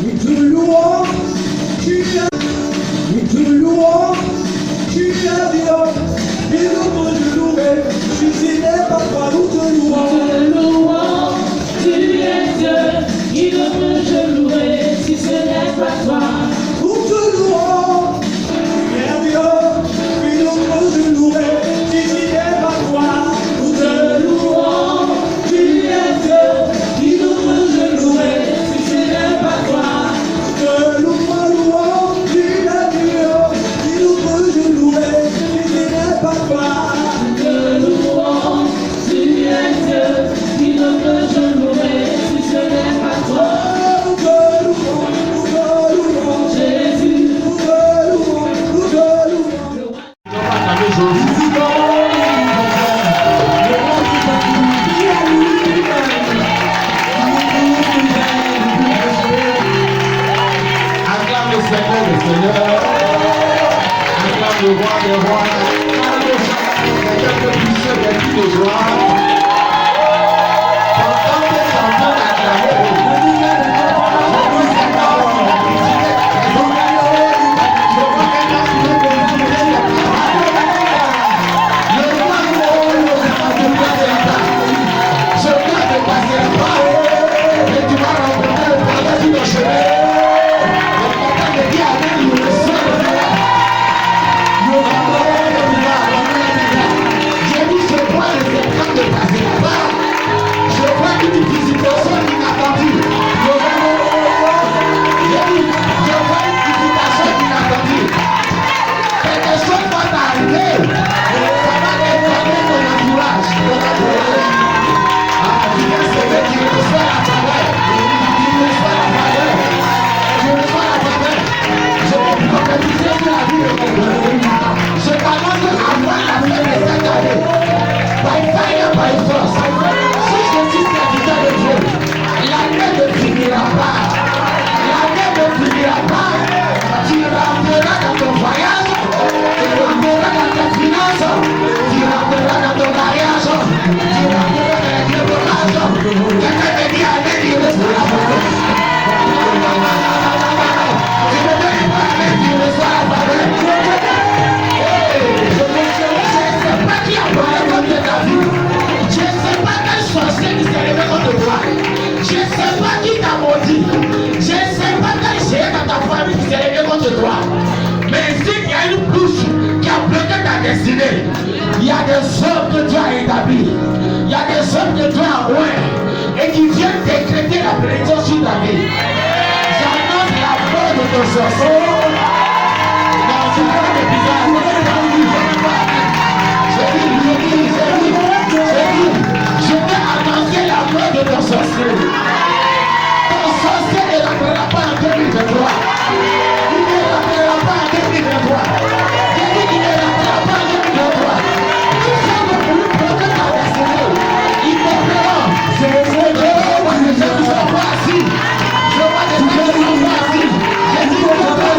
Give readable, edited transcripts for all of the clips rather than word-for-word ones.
Nous te louons, tu es. Nous te louons, tu es Dieu. Et nous te louer, si ce n'est pas toi, nous te louons. Tu es Dieu, qui ne peut je louer si ce n'est pas toi. Nous te louons, tu es Dieu, qui ne peut je louer si ce n'est pas toi. Nous te louons, tu es Dieu, qui ne peut je louer si ce n'est pas toi. Nous te louons, tu es Dieu, qui ne peut je louer si ce n'est pas toi. Nous te louons, tu es Dieu, qui ne peut je louer si ce n'est pas toi. Jésus, nous te Acclame le Seigneur des Seigneurs. Acclame le roi des rois. Quelqu'un peut puisser des coups de gloire. Pendant que j'entends acclamer, je vous acclame. Je vois quelqu'un qui veut considérer les paroles. Le roi de je viens de passer pas. Et tu vas rencontrer le palais sur le chemin. J'ai dit je vois les écrans de passer là-bas. Je vois une visitation inattendue. J'ai dit je vois une visitation inattendue. Quelque chose va t'arriver. Ça va étonner ton entourage. Ah, tu viens sauver, tu reçois la faveur. Tu reçois la faveur. Tu reçois la faveur. Je vais prophétiser sur la vie de mon peuple. Je t'annonce avant la fin de cette année. By fire, by force. Si je suis serviteur de Dieu, l'année ne finira pas. L'année ne finira pas. Tu rentreras dans ton voyage. Tu rentreras dans tes finances. Tu rentreras dans ton mariage. Tu rentreras dans les développements. Quelqu'un te dit allez, il reçoit la faveur. Je ne te dis pas allez, il reçoit la faveur. Je ne sais pas qui a parlé contre ta vie. Je ne sais pas quel sorcier qui s'est levé contre toi. Je ne sais pas qui t'a maudit. Je ne sais pas quel chien dans ta famille qui s'est levé contre toi. Mais ici, il y a une bouche qui a bloqué ta destinée. Il y a des hommes que Dieu a établis. Il y a des hommes que Dieu a oués. Et qui viennent décréter la bénédiction sur ta vie. J'annonce la mort de ton sorcier. Non, c'est pas de bizarre. Je vais annoncer la mort de ton sorcier. Ton sorcier ne rentrera pas en 2023. Il ne rentrera pas en 2023. J'ai dit qu'il ne rentrera pas en 2023. Tous ceux qui ont voulu bloquer ta destinée, ils mourront. Je vois des gens qui ne sont pas assis. Je vois des gens qui ne sont pas assis. J'ai dit que je vais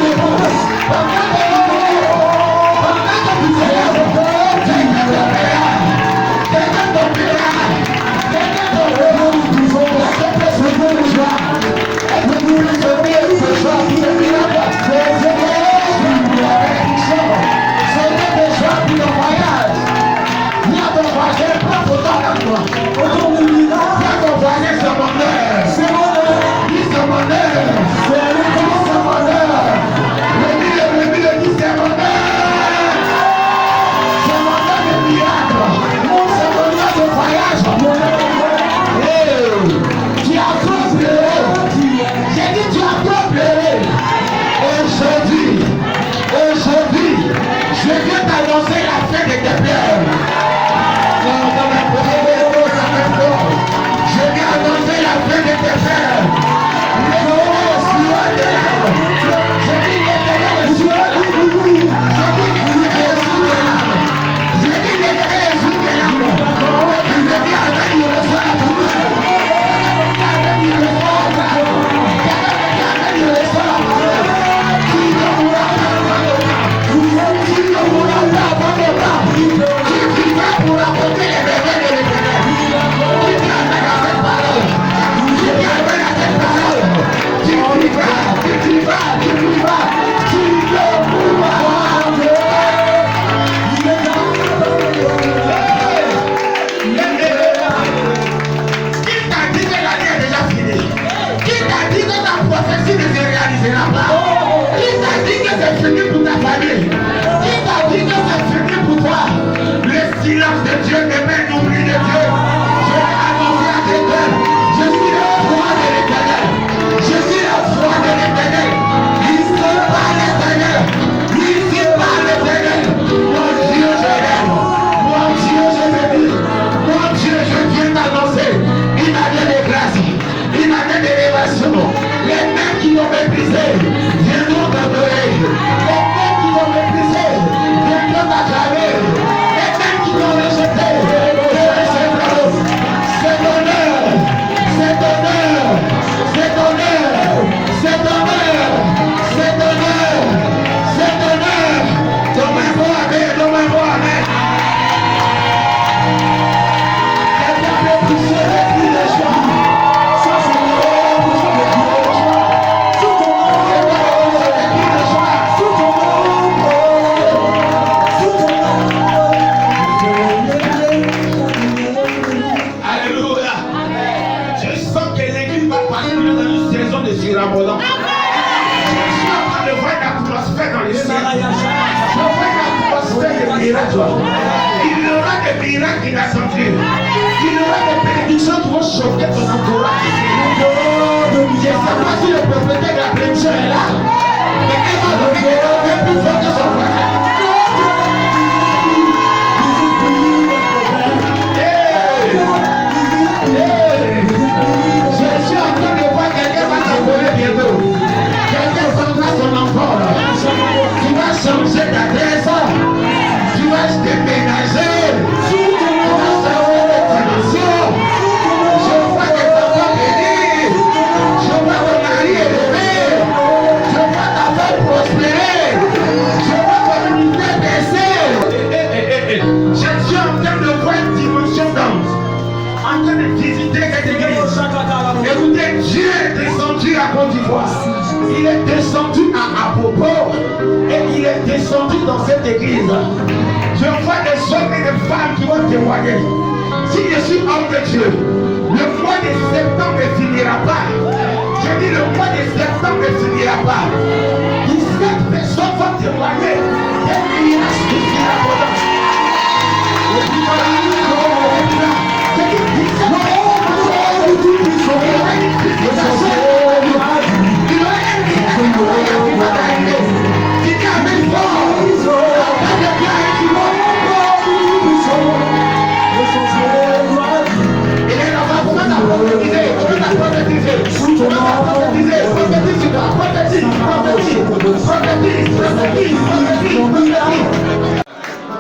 prophétie ne se réalisera pas. Il t'a dit que c'est fini pour ta famille. Il t'a dit que c'est fini pour toi. Le silence de Dieu demeure l'oubli de Dieu. Je vais annoncer à tes pères. Je suis le roi de l'Éternel. Je suis le roi de l'Éternel. Ici par l'Éternel. Ici par l'Éternel. Mon Dieu, je l'aime. Mon Dieu, je bénis. Mon Dieu, je viens t'annoncer. Il m'a donné grâce. Il m'a donné l'élévation. Les mains qui l'ont méprisé viendront t'adorer. Les mains qui l'ont méprisé viendront t'acclamer. Les mains qui l'ont rejeté te recevront. C'est d'honneur. C'est d'honneur. C'est d'honneur. C'est d'honneur. C'est d'honneur. C'est d'honneur. Donne-moi amen. Donne-moi amen. Quelqu'un peut pousser les cris de joie. Ça c'est le Alléluia. Je sens que l'église va passer dans une saison de surabondance. Je suis en train de voir l'atmosphère dans les cieux. Je vois l'atmosphère de miracles. Il y aura des miracles inattendus. Il y aura des bénédictions qui vont choquer ton entourage. Je ne sais pas si le prophète de la prédiction est là. Mais elle va donner plus fort que son frère. Je suis en train de voir quelqu'un va s'envoler bientôt. Quelqu'un prendra son enfant. Tu vas changer d'adresse. Tu vas te déménager. Tu vas changer de dimension. Je vois des enfants bénis. Je vois ton mari élevé. Je vois ta femme prospérer. Je vois ton unité baisser. Je suis en train de voir une dimension d'ange. En train de visiter cette église. Écoutez, Dieu est descendu à Côte d'Ivoire. Il est descendu à Apopo. Et il est descendu dans cette église. Je vois des hommes et des femmes qui vont témoigner. Si je suis homme de Dieu, le mois de septembre ne finira pas. Je dis le mois de septembre ne finira pas. 17 personnes vont témoigner. Des miracles de surabondance.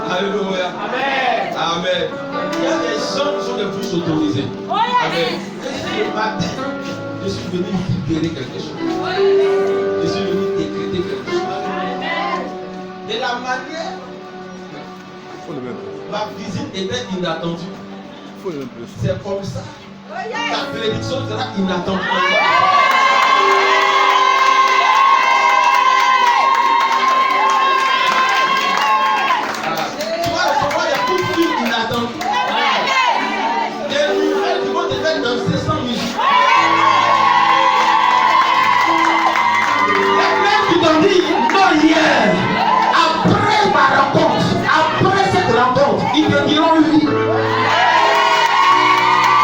Alléluia. Amen. Amen. Il y a des gens qui sont les plus autorisés. Amen. Ce matin, je suis venu libérer quelque chose. Je suis venu décréter quelque chose. De la manière, ma visite était inattendue. C'est comme ça. Ta prédiction sera inattendue. Tu vas recevoir des coups de fil inattendus. Des nouvelles qui vont te faire danser sans musique. Les mecs qui t'ont dit non hier, après ma rencontre, après cette rencontre, ils te diront oui.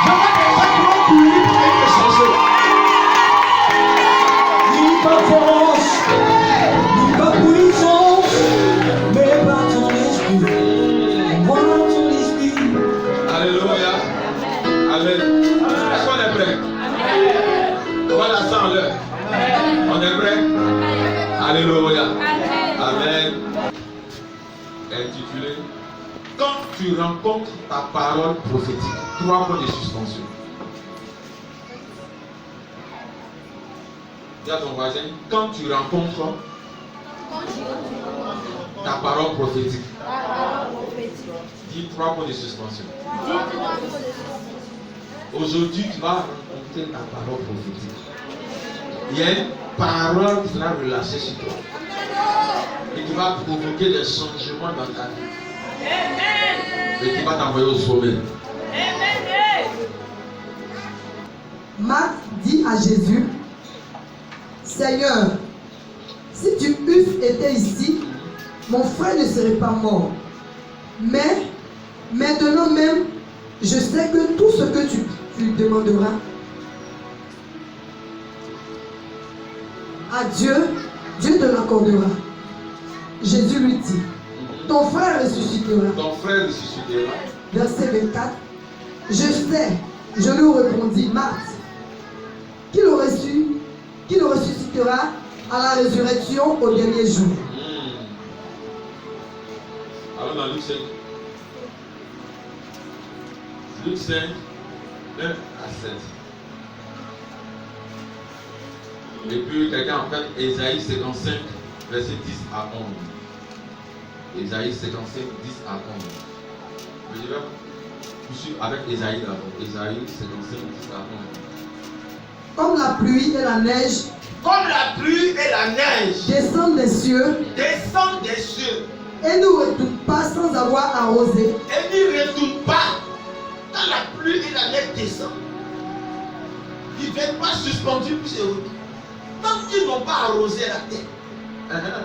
Je vois des gens qui vont courir pour venir te chercher. Ni par force, ni par puissance, mais par ton esprit. Moi, ton esprit. Alléluia. Amen. Est-ce qu'on est prêt? On va la sans l'heure. On est prêt? Alléluia. Amen. Intitulé Quand tu rencontres ta parole prophétique, 3 points de suspension. Dis à ton voisin, quand tu rencontres ta parole prophétique, dis 3 points de suspension. Aujourd'hui, tu vas rencontrer ta parole prophétique. Il y a une parole qui sera relâchée sur toi et qui va provoquer des changements dans ta vie et qui va t'envoyer au sommet. Marc dit à Jésus, Seigneur, si tu eusses été ici, mon frère ne serait pas mort. Mais maintenant même, je sais que tout ce que tu lui demanderas à Dieu, Dieu te l'accordera. Jésus lui dit, ton frère ressuscitera. Ton frère ressuscitera. Verset 24. Je sais, je lui répondis, Marthe, qu'il ressuscitera à la résurrection au dernier jour. Alors dans Luc 5. Luc 5, 1 à 7. Et puis quelqu'un en fait Ésaïe 55, verset 10 à 11. Ésaïe 55, 10 à 11. Mais je vais poursuivre avec Ésaïe d'abord. Ésaïe 55, 10 à 11. Comme la pluie et la neige, Comme la pluie et la neige descendent des cieux descendent des cieux et ne retournent pas sans avoir arrosé, et n'y retournent pas quand la pluie et la neige descendent. Ils ne viennent pas suspendus puis se retournent. Tant qu'ils n'ont pas arrosé la terre.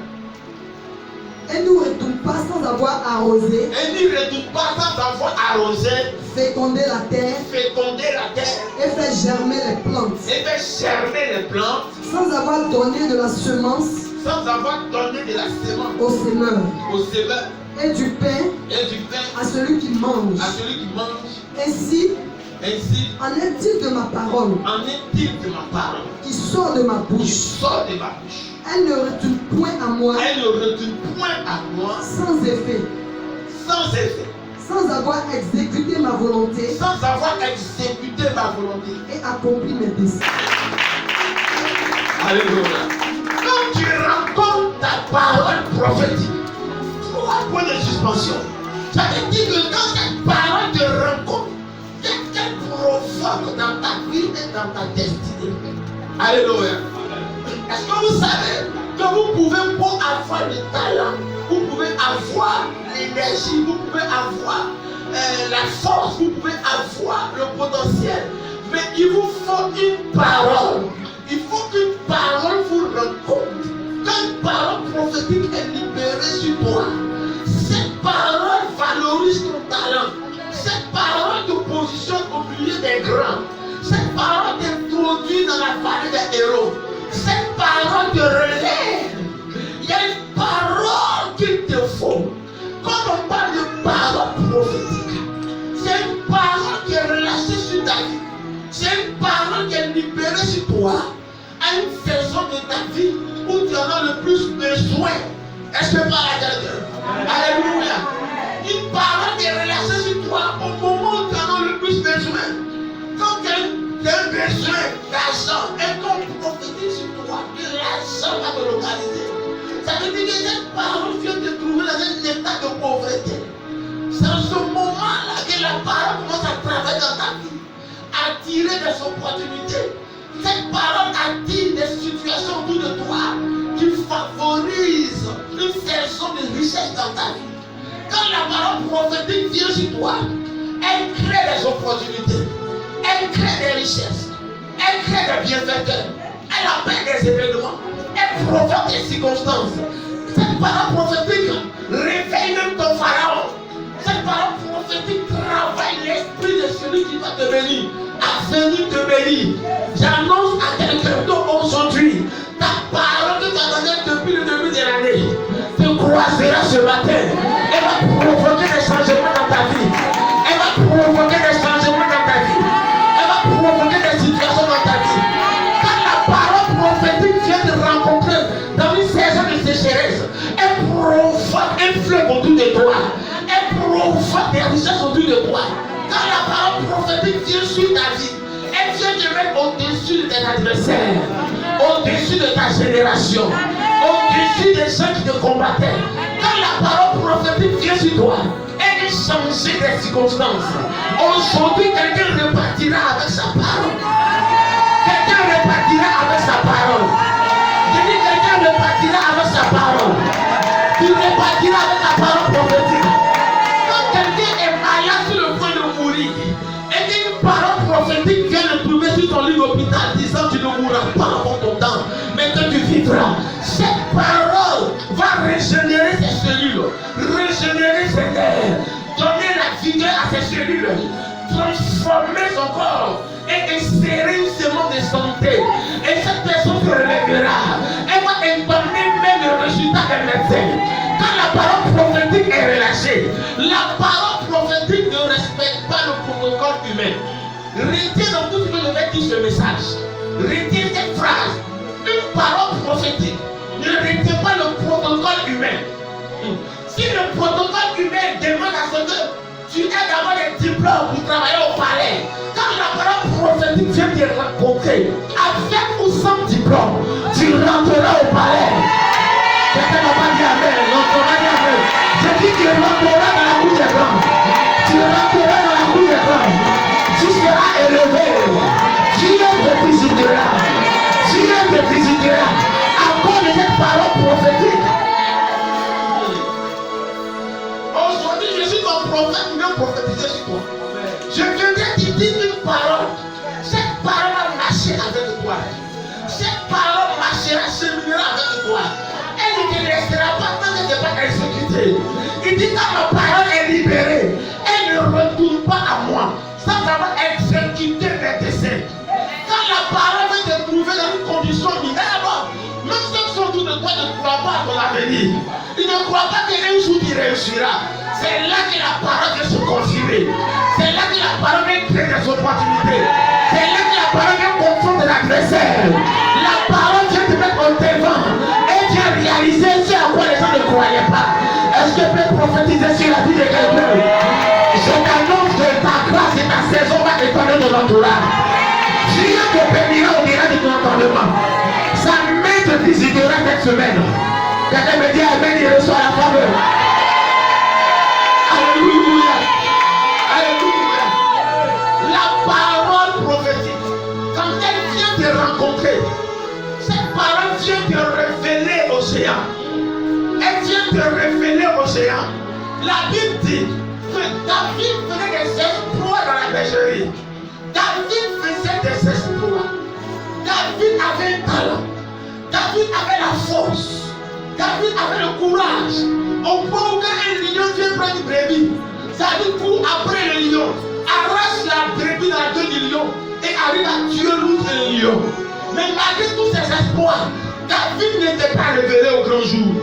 et ne retournent pas sans avoir arrosé, Et n'y retournent pas sans avoir arrosé, fécondé la terre fécondé la terre et fait germer les plantes, et fait germer les plantes sans avoir donné de la semence sans avoir donné de la semence au semeur au semeur et du pain et du pain à celui qui mange. à celui qui mange. Ainsi, Ainsi, en est-il de ma parole en est-il de ma parole qui sort de ma qui bouche? sort de ma bouche. Elle ne retourne point à moi Elle ne retourne point à moi sans effet, sans effet, sans avoir exécuté ma volonté sans avoir exécuté ma volonté. et accompli mes desseins. Alléluia. Quand tu rencontres ta parole prophétique, 3 points de suspension. Ça veut dire que quand cette parole te rencontre, qu'elle provoque dans ta vie et dans ta destinée. Alléluia. Est-ce que vous savez que vous pouvez avoir le talent, vous pouvez avoir l'énergie, vous pouvez avoir la force, vous pouvez avoir le potentiel, mais il vous faut une parole. Il faut qu'une parole vous rencontre. Quand une parole prophétique est libérée sur toi, cette parole valorise ton talent. Cette parole te positionne au milieu des grands. Cette parole t'introduit dans la vallée des héros. Cette parole te relève. Il y a une parole qu'il te faut. Quand on parle de parole prophétique, c'est une parole qui est relâchée sur ta vie. C'est une parole qui est libérée sur toi à une saison de ta vie où tu en as le plus besoin. Est-ce que par la quelqu'un? Alléluia. Une parole qui est relâchée sur toi au moment où tu en as le plus besoin. Quand tu as un besoin d'argent et qu'on prophétise sur toi, que l'argent va te localiser. Ça veut dire que cette parole vient te trouver dans un état de pauvreté. C'est en ce moment-là que la parole commence à travailler dans ta vie, à attirer des opportunités. Cette parole attire des situations autour de toi qui favorisent une saison de richesse dans ta vie. Quand la parole prophétique vient sur toi, elle crée des opportunités, elle crée des richesses, elle crée des bienfaiteurs, elle appelle des événements, elle provoque des circonstances. Cette parole prophétique réveille même ton pharaon. Cette parole prophétique travaille l'esprit de celui qui va te bénir, à venir te bénir. J'annonce à quelqu'un d'autre aujourd'hui, ta parole que tu as donnée depuis le début de l'année te croisera ce matin. Elle va provoquer des changements dans ta vie. Elle va provoquer des changements dans ta vie. Elle va provoquer des situations dans ta vie. Quand la parole prophétique vient te rencontrer dans une saison de sécheresse, elle provoque un fleuve autour de toi. Elle provoque des richesses autour de toi. Quand la parole prophétique vient sur ta vie, elle vient te mettre au-dessus de tes adversaires, au-dessus de ta génération, au-dessus des gens qui te combattaient. Quand la parole prophétique vient sur toi, elle vient changer les circonstances. Aujourd'hui, quelqu'un repartira avec sa parole. Quelqu'un repartira avec sa parole. Je dis quelqu'un repartira avec sa parole. Tu repartiras avec la parole prophétique. Quand quelqu'un est malade sur le point de mourir, et qu'une parole prophétique vient le trouver sur ton lit d'hôpital disant tu ne mourras pas avant ton temps, mais que vivra. Cette parole va régénérer ses cellules, régénérer ses nerfs, donner la vigueur à ses cellules, transformer son corps et insérer une semence de santé. Et cette personne se relèvera. Elle va entamer même le résultat des médecins. Quand la parole prophétique est relâchée, la parole prophétique ne respecte pas le protocole humain. Retiens dans tout ce que je vais dire ce message. Retiens cette phrase. Une parole prophétique ne retient pas le protocole humain. Si le protocole humain demande à ce que tu aies d'avoir des diplômes pour travailler au palais, quand la parole prophétique vient te rencontrer, avec ou sans diplôme, tu rentreras au palais. Quelqu'un n'a pas dit amen, l'autre n'a dit amen. Je dis que tu rentreras dans la cour des grands. Tu rentreras dans la cour des grands. Tu seras élevé. Dieu te visitera. Dieu te visitera. À cause de cette parole prophétique. Aujourd'hui, je suis ton prophète qui vient prophétiser sur toi. Je viendrai te dire une parole. Cette parole va marcher avec toi. Cette parole marchera, cheminera avec toi. Elle ne te laissera pas tant qu'elle n'est pas exécutée. Il dit quand ma parole est libérée, elle ne retourne pas à moi sans avoir exécuté mes desseins. Quand la parole va te trouver dans une condition minable, même ceux qui sont autour de toi ne croient pas à ton avenir. Ils ne croient pas qu'un jour tu réussiras. C'est là que la parole vient se confirmer. C'est là que la parole vient créer des opportunités. C'est là que la parole vient confondre l'adversaire. La parole vient te mettre au devant et vient réaliser ce à quoi les gens ne croyaient pas. Est-ce que je peux prophétiser sur la vie de quelqu'un? Je t'annonce que ta grâce et ta saison va étonner ton entourage. Dieu te bénira au-delà de ton entendement. Sa main te visitera cette semaine. Quelqu'un me dit amen, il reçoit la faveur. Alléluia. Alléluia. La parole prophétique, quand elle vient te rencontrer, cette parole vient te révéler au géant. Elle vient te révéler au géant. La Bible dit que David faisait des exploits dans la bergerie. David faisait des exploits. David avait un talent. David avait la force. David avait le courage. Au point où quand un lion vient prendre une brebis, David court après le lion, arrache la brebis dans la gueule du lion et arrive à tuer l'autre et le lion. Mais malgré tous ces exploits, David n'était pas révélé au grand jour.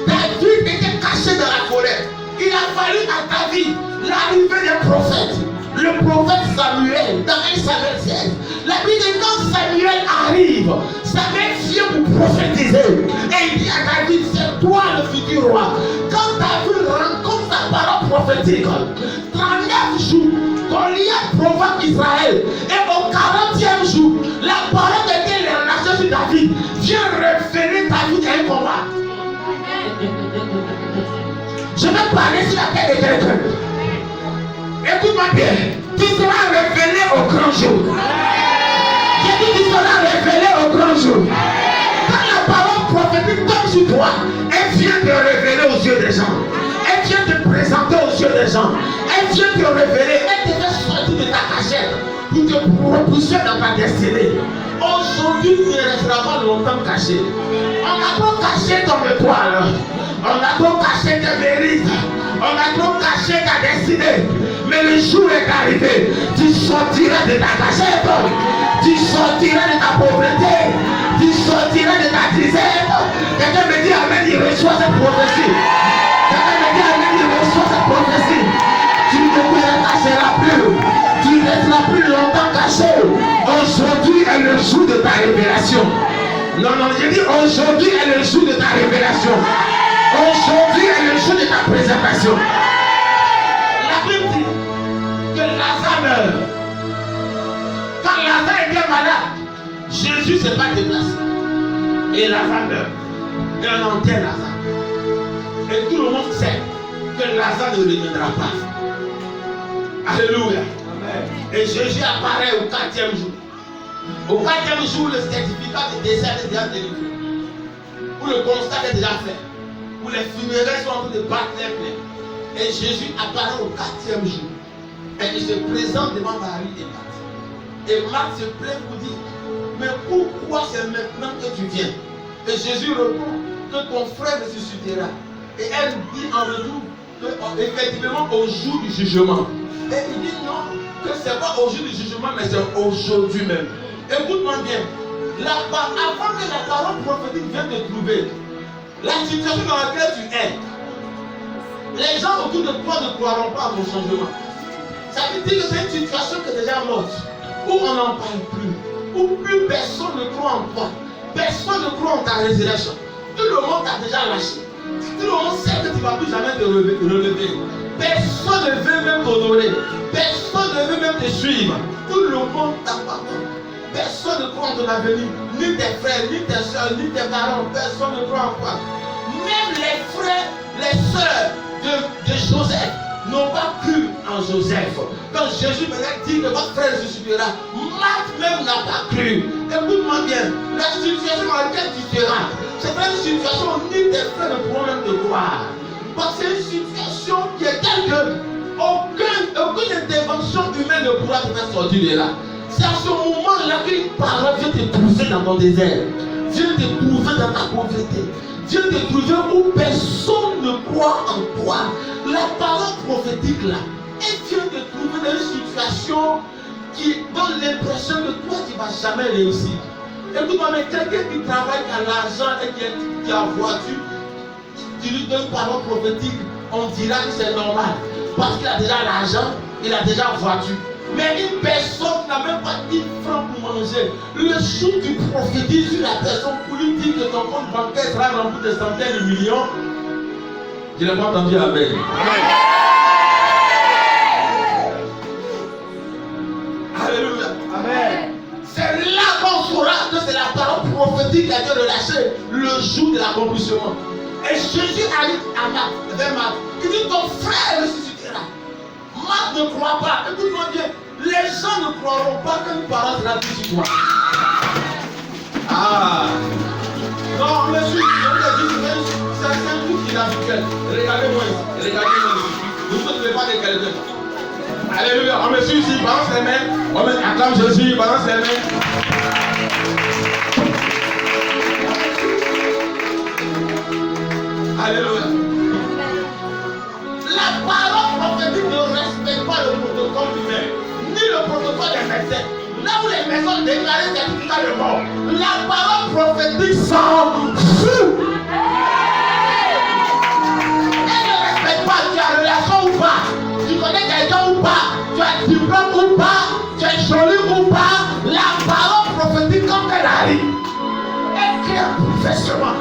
David était caché dans la forêt. Il a fallu à David l'arrivée des prophètes. Le prophète Samuel, dans 1 Samuel 16, la Bible dit quand Samuel arrive, Samuel vient pour prophétiser. Et il dit à David, c'est toi le futur roi. Quand David rencontre sa parole prophétique, 39 jours, Goliath provoque Israël. Et au 40e jour, la parole de Dieu est relâchée sur David. Vient révéler David à un combat. Je vais parler sur la tête de quelqu'un. Écoute-moi bien, tu seras révélé au grand jour. J'ai dit tu seras révélé au grand jour. Quand la parole prophétique tombe sur toi, elle vient te révéler aux yeux des gens. Elle vient te présenter aux yeux des gens. Elle vient te révéler, elle te fait sortir de ta cachette pour te propulser dans ta destinée. Aujourd'hui, tu ne resteras pas longtemps caché. On a trop caché ton étoile. On a trop caché tes mérites. On a trop caché ta destinée. Mais le jour est arrivé. Tu sortiras de ta cachette. Tu sortiras de ta pauvreté. Tu sortiras de ta disette. Quelqu'un me dit amen, il reçoit cette prophétie. Quelqu'un me dit amen, il reçoit cette prophétie. Tu ne te cacheras plus. Tu ne resteras plus longtemps caché. Aujourd'hui est le jour de ta révélation. Non, j'ai dit aujourd'hui est le jour de ta révélation. Aujourd'hui est le jour de ta préservation. La Bible dit que Lazare meurt. Quand Lazare est bien malade, Jésus ne s'est pas déplacé. Et Lazare meurt. Et on enterre Lazare. Et tout le monde sait que Lazare ne reviendra pas. Alléluia. Et Jésus apparaît au 4e jour. Au 4e jour, le certificat de décès est déjà délivré. Où le constat est déjà fait. Où les funérailles sont en train de battre les pleins. Et Jésus apparaît au 4e jour. Et il se présente devant Marie et Marthe. Et Marthe se plaint pour dire, mais pourquoi c'est maintenant que tu viens? Et Jésus répond que ton frère ressuscitera. Et elle dit en retour que effectivement au jour du jugement. Et il dit non, que ce n'est pas au jour du jugement, mais c'est aujourd'hui même. Écoute-moi bien. Avant que la parole prophétique vienne te trouver, la situation dans laquelle tu es, les gens autour de toi ne croiront pas à ton changement. Ça veut dire que c'est une situation qui est déjà morte, où on n'en parle plus, où plus personne ne croit en toi, personne ne croit en ta résurrection. Tout le monde t'a déjà lâché. Tout le monde sait que tu ne vas plus jamais te relever. Personne ne veut même t'honorer. Personne ne veut même te suivre. Tout le monde t'abandonne. Personne ne croit en ton avenir. Ni tes frères, ni tes soeurs, ni tes parents. Personne ne croit en toi. Même les frères, les sœurs de Joseph n'ont pas cru en Joseph. Quand Jésus venait dire que votre frère ressuscitera, Marthe même n'a pas cru. Écoute-moi bien, la situation dans laquelle tu seras, c'est pas une situation où ni tes frères ne pourront même te croire. Parce que c'est une situation qui est telle que aucune intervention humaine ne pourra te faire sortir de là. C'est à ce moment-là qu'une parole vient te trouver dans ton désert, vient te trouver dans ta pauvreté, vient te trouver où personne ne croit en toi. La parole prophétique là, elle vient te trouver dans une situation qui donne l'impression que toi tu ne vas jamais réussir. Écoute-moi, mais quelqu'un qui travaille à l'argent et qui a voiture, tu lui donnes une parole prophétique, on dira que c'est normal. Parce qu'il a déjà l'argent, il a déjà voiture. Mais une personne n'a même pas 10 francs pour manger. Le jour tu prophétises sur la personne pour lui dire que ton compte bancaire sera rempli de centaines de millions, je n'ai pas entendu Amen. Alléluia. Amen. C'est là qu'on saura que c'est la parole prophétique qui a été relâchée le jour de l'accomplissement. Et Jésus arrive à Marthe, vers Marthe. Il dit ton frère ressuscitera. Marthe ne croit pas. Écoute-moi bien. Les gens ne croiront pas qu'une parole sera dite sur toi. Ah. Non, monsieur, c'est un truc inhabituel. Regardez-moi ici. Regardez-moi ici. Vous ne pouvez pas décaler de ça. Alléluia. On me suit ici. Balance les mains. On me acclame Jésus. Balance les mains. Alléluia. La parole prophétique ne respecte pas le protocole humain, ni le protocole des médecins. Là où les maisons déclarent certificat de mort, la parole prophétique s'en fout. Elle ne respecte pas, tu as relation ou pas, tu connais quelqu'un ou pas, tu as diplôme ou pas, tu es joli ou pas. La parole prophétique, quand elle arrive, elle crée un bouleversement.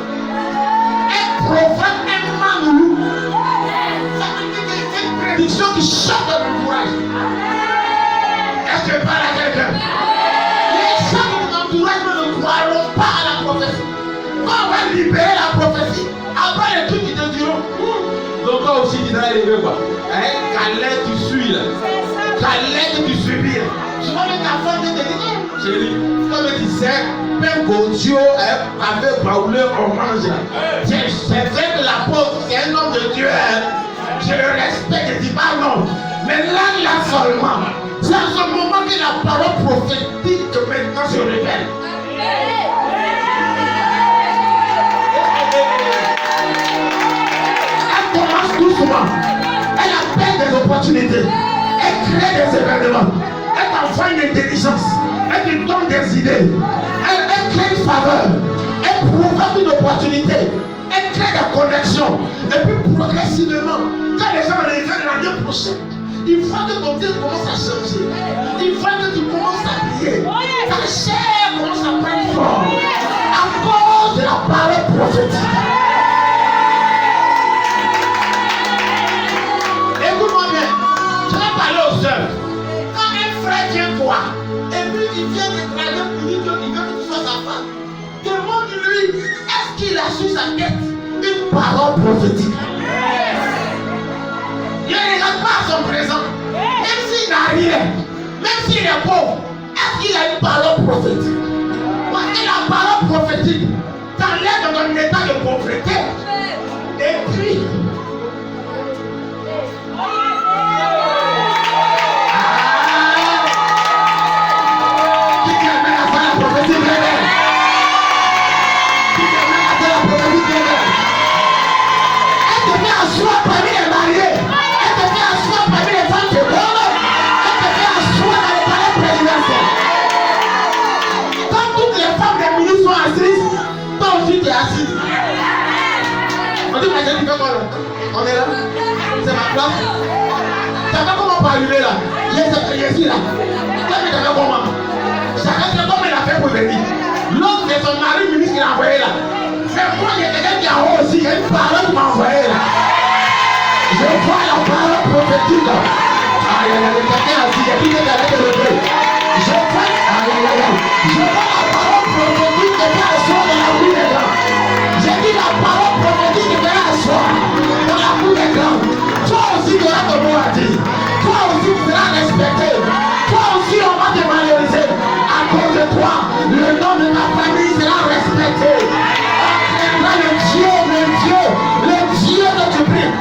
Prophète est malou. Ça veut dire que c'est une prédiction qui choque le courage. Est-ce que je parle à quelqu'un? Les gens de mon entourage ne croiront pas à la prophétie. Quand on va libérer la prophétie, après les trucs qui te diront, donc toi aussi tu dois élever quoi? Calais tu suis là. Calais tu subis là. Je vois que ta femme te dit, chérie, comme tu sais, même Gauthier avec Baoulé, on mange là. C'est vrai que l'apôtre, c'est un homme de Dieu. Je le respecte, je dis pas non. Mais là seulement, c'est à ce moment que la parole prophétique que maintenant se révèle. Elle commence doucement. Elle appelle des opportunités. Elle crée des événements. Elle t'envoie une intelligence. Elle te donne des idées. Elle crée une faveur. Elle provoque une opportunité. Elle crée des connexions. Et puis progressivement, quand les gens reviennent l'année prochaine, il faut que ton Dieu commence à changer. Il faut que tu commences à prier. Ta chair commence à prendre forme. À cause de la parole prophétique. Écoute-moi bien. Je vais parler aux sœurs. Quand un frère vient toi, et puis il vient déclarer pour lui qu'il veut que tu sois sa femme, demande-lui, est-ce qu'il a sur sa tête une parole prophétique? Il ne regarde pas à son présent. Même s'il n'a rien, même s'il est pauvre, est-ce qu'il a une parole prophétique? Parce que la parole prophétique t'enlève dans un état de pauvreté. Et puis, qui t'amène à faire la prophétie? Qui t'amène assise. On dit, mais j'ai dit, fais quoi là? On est là. C'est ma place. Tu savais comment pas arriver là? Je suis là. Toi, tu savais comment? Chacun sait comment il a fait pour venir. L'autre, c'est son mari ministre qui l'a envoyé là. Mais moi, il y a quelqu'un qui a aussi, il y a une parole qui m'a envoyé là. Je vois la parole prophétique. Aïe, aïe, aïe, quelqu'un a dit, il y a qui est avec le feu. Je vois, aïe, aïe, aïe. Je vois la parole prophétique qui est asseoir dans la bouche des grands. J'ai dit la parole prophétique qui est asseoir dans la bouche des grands. Toi aussi, tu auras ton mot à dire. Toi aussi, tu seras respecté. Toi aussi, on va te valoriser. À cause de toi, le nom de ma famille sera respecté. On prendra le Dieu de tu pries.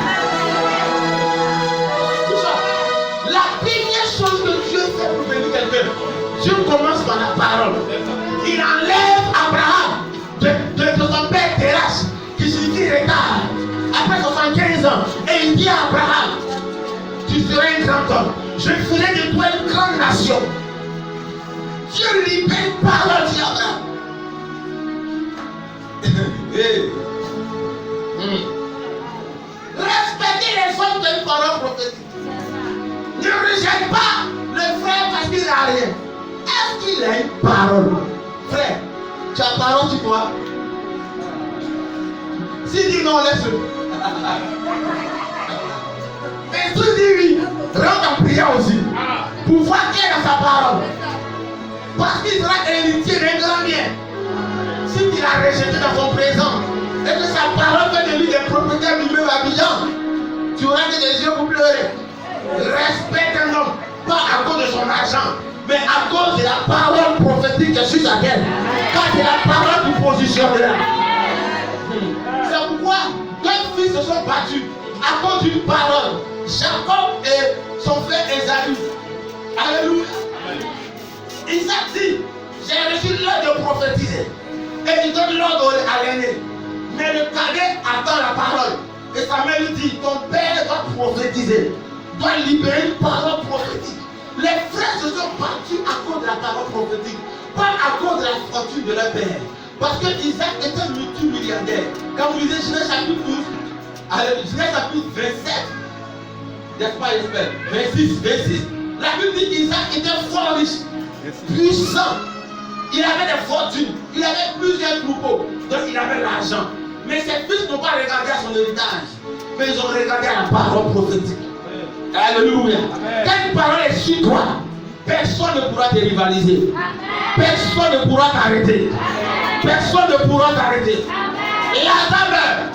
La première chose que Dieu fait pour bénir quelqu'un, Dieu commence par la parole. Il enlève Abraham de son père Terach, qui signifie retard, après 75 ans. Et il dit à Abraham, tu seras un grand homme. Je ferai de toi une grande nation. Dieu libère une parole sur Abraham. Respectez les hommes de une parole prophétique. Ne rejette pas le frère parce qu'il n'a rien. Est-ce qu'il a une parole? Frère, tu as parole sur toi? S'il dit non, laisse-le. Mais si tu dis oui, rentre en prière aussi. Pour voir qui est dans sa parole. Parce qu'il sera héritier d'un grand bien. Si tu l'as rejeté dans son présent, et que sa parole fait de lui des propriétaires d'immeubles à Abidjan, tu auras des yeux pour pleurer. Respecte un homme, pas à cause de son argent, mais à cause de la parole prophétique qui est sur sa tête. Quand c'est la parole du positionneur. C'est pourquoi deux fils se sont battus à cause d'une parole. Jacob et son frère Esaü. Alléluia. Isaac dit, j'ai reçu l'ordre de prophétiser. Et il donne l'ordre à l'aîné. Mais le cadet attend la parole. Et Samuel lui dit, ton père doit prophétiser. Doit libérer une parole prophétique. Les frères se sont battus à cause de la parole prophétique, pas à cause de la fortune de leur père. Parce que Isaac était multimilliardaire. Quand vous lisez Genèse chapitre 12, Genèse chapitre 27, n'est-ce pas, j'espère, 26, la Bible dit qu'Isaac était fort riche, puissant. Il avait des fortunes, il avait plusieurs troupeaux, donc il avait l'argent. Mais ses fils n'ont pas regardé à son héritage, mais ils ont regardé à la parole prophétique. Alléluia. Quand une parole est sur toi, personne ne pourra te rivaliser. Personne ne pourra t'arrêter. Personne ne pourra t'arrêter. Lazare meurt.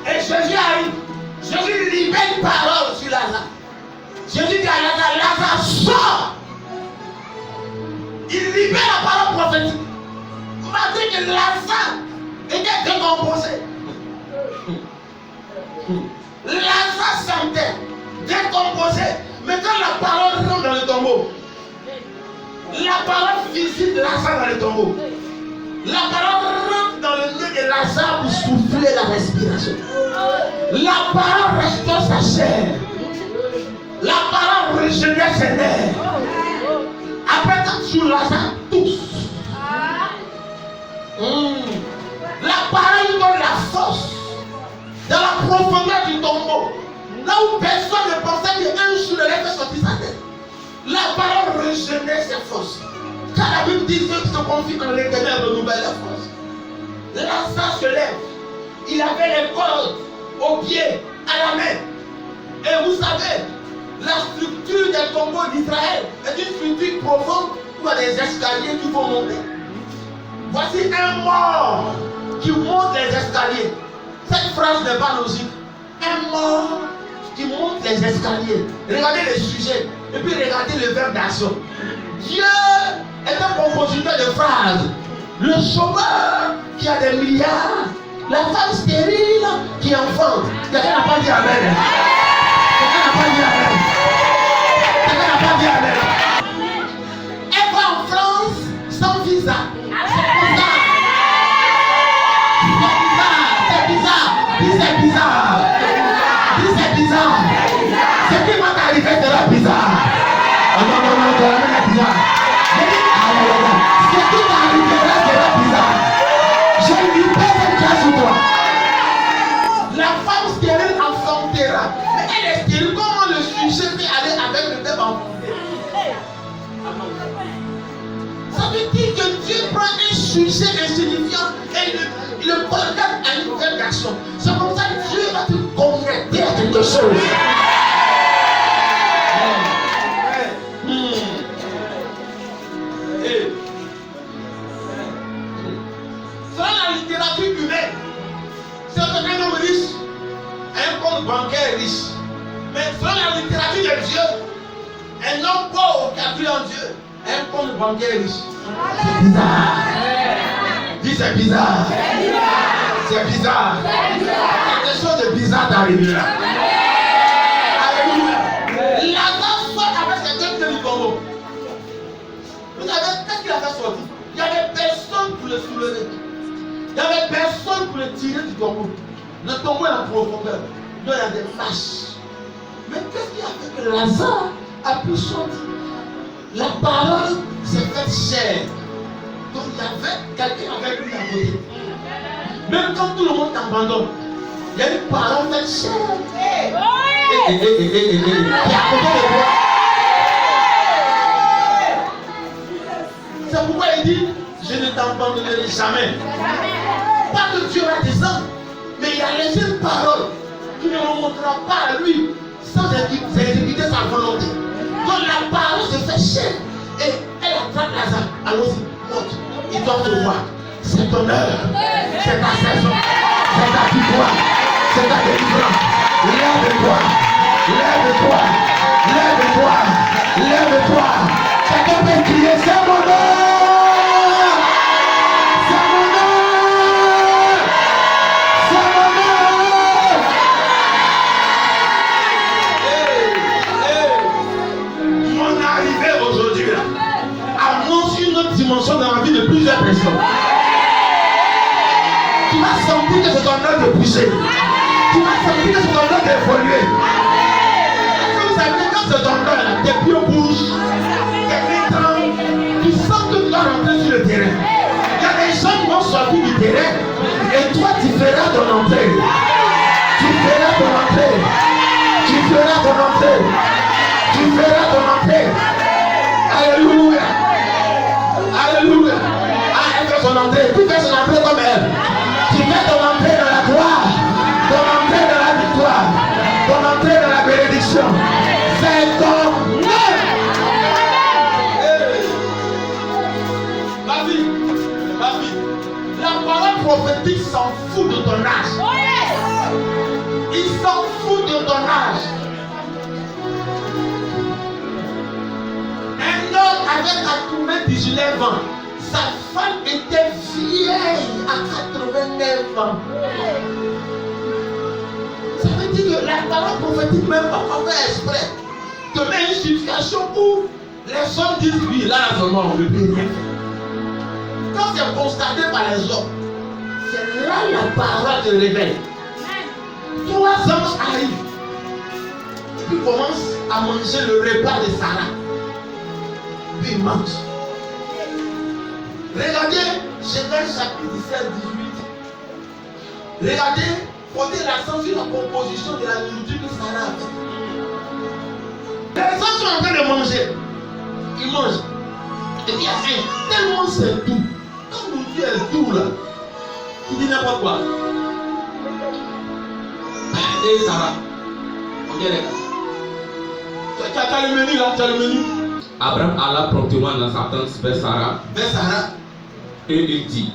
Et Jésus arrive. Jésus libère une parole sur Lazare. Jésus dit à Lazare, Lazare sort. Il libère la parole prophétique. Malgré que Lazare était décomposé. Lazare sentait décomposé. Mais quand la parole rentre dans le tombeau, la parole visite Lazare dans le tombeau. La parole rentre dans le nez de Lazare pour souffler la respiration. La parole restaure sa chair. La parole régénère ses nerfs. Après quand sur Lazare tousse. La parole donne la force dans la profondeur du tombeau. Là où personne ne pensait qu'un jour elle allait sortir sa tête. La parole régénère ses forces. Quand la Bible dit ceux qui se confient en l'Éternel renouvellent leurs forces. Lazare se lève. Il avait les cordes aux pieds, à la main. Et vous savez, la structure des tombeaux d'Israël est une structure profonde où il y a des escaliers qui vont monter. Voici un mort qui monte les escaliers. Cette phrase n'est pas logique. Un mort qui monte les escaliers. Regardez les sujets et puis regardez le verbe d'action. Dieu est un compositeur de phrases. Le sauveur qui a des milliards. La femme stérile qui enfante. Quelqu'un n'a pas dit amen. Quelqu'un n'a pas dit amen. Quelqu'un n'a pas dit amen. Elle va en France sans visa. C'est bizarre. Ce qui va t'arriver sera bizarre. Oh non, c'est bizarre. Ce qui t'arrivera sera bizarre. Je lui pèse une classe sur toi. réaction. C'est comme ça que Dieu va te connecter à quelque chose. Selon la littérature humaine, c'est un homme riche, un compte bancaire riche. Mais selon la littérature de Dieu, un homme pauvre qui a cru en Dieu, un compte bancaire riche. C'est bizarre. Dis c'est bizarre. C'est bizarre. Quelque chose de bizarre d'arriver là. Alléluia. Lazare sort avec ses deux pieds du tombeau. Vous savez, qu'est-ce qu'il a fait sortir? Il n'y avait personne pour le soulever. Il n'y avait personne pour le tirer du tombeau. Le tombeau est en profondeur. Donc il y a des marches. Mais qu'est-ce qui a fait que Lazare a pu sortir? La parole s'est faite chair. Donc il y avait quelqu'un avec lui à côté. Même quand tout le monde t'abandonne, il y a une parole faite chair. Et à côté de toi. C'est pourquoi il dit, je ne t'abandonnerai jamais. Pas que Dieu va descendre, mais il a laissé une parole qui ne remontera pas à lui sans exécuter sa volonté. Donc la parole se fait chair et elle attrape Lazare. Allons-y, monte. Il doit te voir. C'est ton heure, c'est ta saison, c'est ta victoire, c'est ta délivrance. Lève-toi, lève-toi, lève-toi, lève-toi. Chacun peut crier, c'est mon heure, c'est mon heure, c'est mon heure. Mon arrivée aujourd'hui annonce une autre dimension dans la vie de plusieurs personnes. Tu vas sentir que c'est ton heure de bouger. Tu vas sentir que c'est ton heure d'évoluer. Est-ce que vous savez quand c'est ton heure, tes pieds bougent, tes mains tremblent, tu sens que tu dois rentrer sur le terrain. Il y a des gens qui vont sortir du terrain et toi tu feras ton entrée. Tu feras ton entrée. Tu feras ton entrée. Tu feras ton entrée. Alléluia. Alléluia. Ah, elle fait son entrée. Tu fais son entrée comme elle. Tu fais ton entrée dans la gloire, ton entrée dans la victoire, ton entrée dans la bénédiction. C'est ton nom. Ma vie, la parole prophétique s'en fout de ton âge. Il s'en fout de ton âge. Un homme avec 99 ans. Sa femme était vieille à 89 ans. Ça veut dire que la parole prophétique, même pas fait exprès, te met une situation où les hommes disent oui, là, seulement on ne peut rien faire. Quand c'est constaté par les hommes, c'est là la parole te révèle. 3 hommes arrivent, puis commencent à manger le repas de Sarah. Puis ils mangent. Regardez Genèse chapitre 17, 18. Regardez, portez l'accent sur la composition de la nourriture que Sarah a fait. Les gens sont en train de manger. Ils mangent. Et il y a un tellement c'est doux. Quand nourriture est doux là, tu dis n'importe quoi. Et Sarah, on vient les gars. Tu as le menu là, tu as le menu. Abraham alla promptement dans sa tente vers Sarah. Vers Sarah. Et il dit,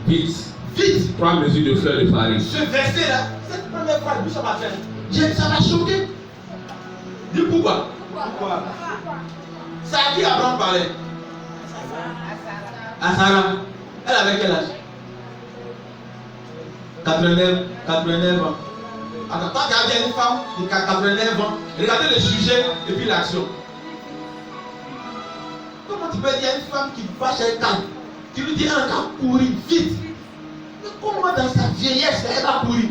vite, vite, 3 mesures de fleurs de farine. Ce verset là, cette première fois, lui ça m'a fait. Ça m'a choqué. Dis pourquoi? Ça a qui Abraham parlait? À Sarah. Elle avait quel âge? 89 ans. Alors, quand tu as une femme de 89 ans, regardez le sujet et puis l'action. Comment tu peux dire à une femme qui va chez un camp? Tu lui dis un camp courir vite. Mais comment dans sa vieillesse elle va courir?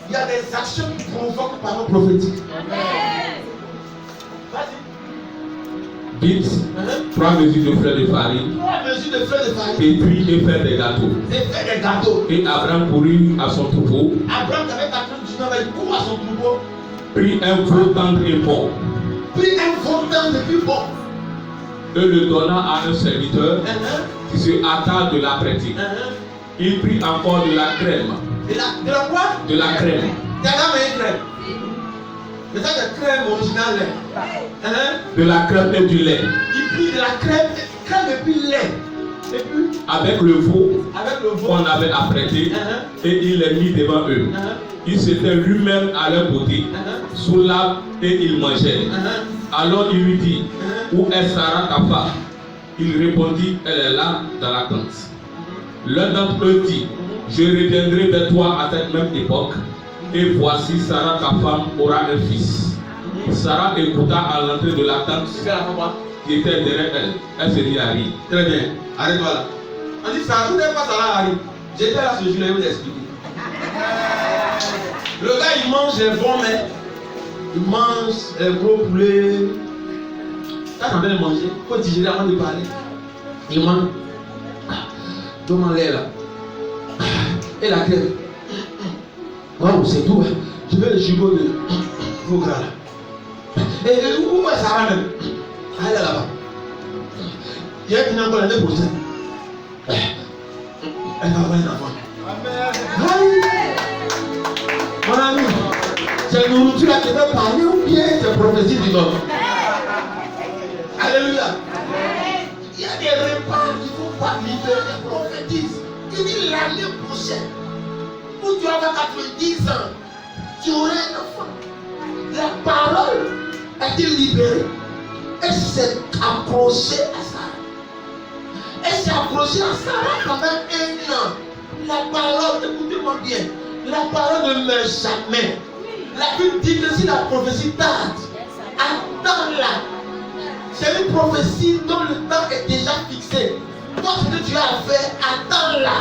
Il y a des actions qui provoquent par parole prophétique. Vas-y. Vite, 3 mesures de fleurs de farine. 3 mesures de fleurs de farine. Et puis et faire des gâteaux. Et faire des gâteaux. Et Abraham courut à son troupeau. Abraham qui avait 99 ans, il court à son troupeau. Prit un veau tendre et bon. Prit un veau tendre et puis bon. Et le donna à un serviteur qui se hâta de l'apprêter. Il prit encore de la crème. De la quoi? De la crème. T'as une crème. Mais ça, c'est crème originale. Hein? De la crème et du lait. Il prit de la crème et puis lait. Et puis, avec le veau qu'on avait apprêté, et il les mit devant eux. Il s'était lui-même à leur côté, sous l'arbre, et il mangeait. Alors il lui dit, où est Sarah ta femme? Il répondit, elle est là dans la tente. L'un d'entre eux dit, je reviendrai vers toi à cette même époque, et voici Sarah ta femme aura un fils. Sarah écouta à l'entrée de la tente qui était derrière elle. Elle se dit à rire. Très bien, arrête-toi là. On dit ça, vous n'êtes pas Sarah Harry. J'étais là ce jour-là, je vais vous expliquer. Le gars il mange les bons mets, il mange les gros poulets. Ça t'en de manger, il faut digérer avant de parler. Il mange. Donne-moi l'air là. Et la crème. Waouh, c'est tout. Hein. Je veux le jubot de vos gras là. Et où est Sarah même? Elle est là-bas. Il y a une encore l'année prochaine. Elle va avoir un enfant. Mon ami, c'est une nourriture là qui peut parler ou bien c'est prophétie du nom. Alléluia. Il y a des repas qu'il ne faut pas libérer, prophétise. Il dit l'année prochaine, où tu vas avoir 90 ans, tu auras un enfant. La parole a été libérée. Elle s'est accrochée à Sarah. Elle s'est accrochée à Sarah pendant un an. La parole, écoutez-moi bien, la parole ne meurt jamais. La Bible dit que si la prophétie tarde, attends-la. C'est une prophétie dont le temps est déjà fixé. Toi, ce que tu as à faire, attends-la.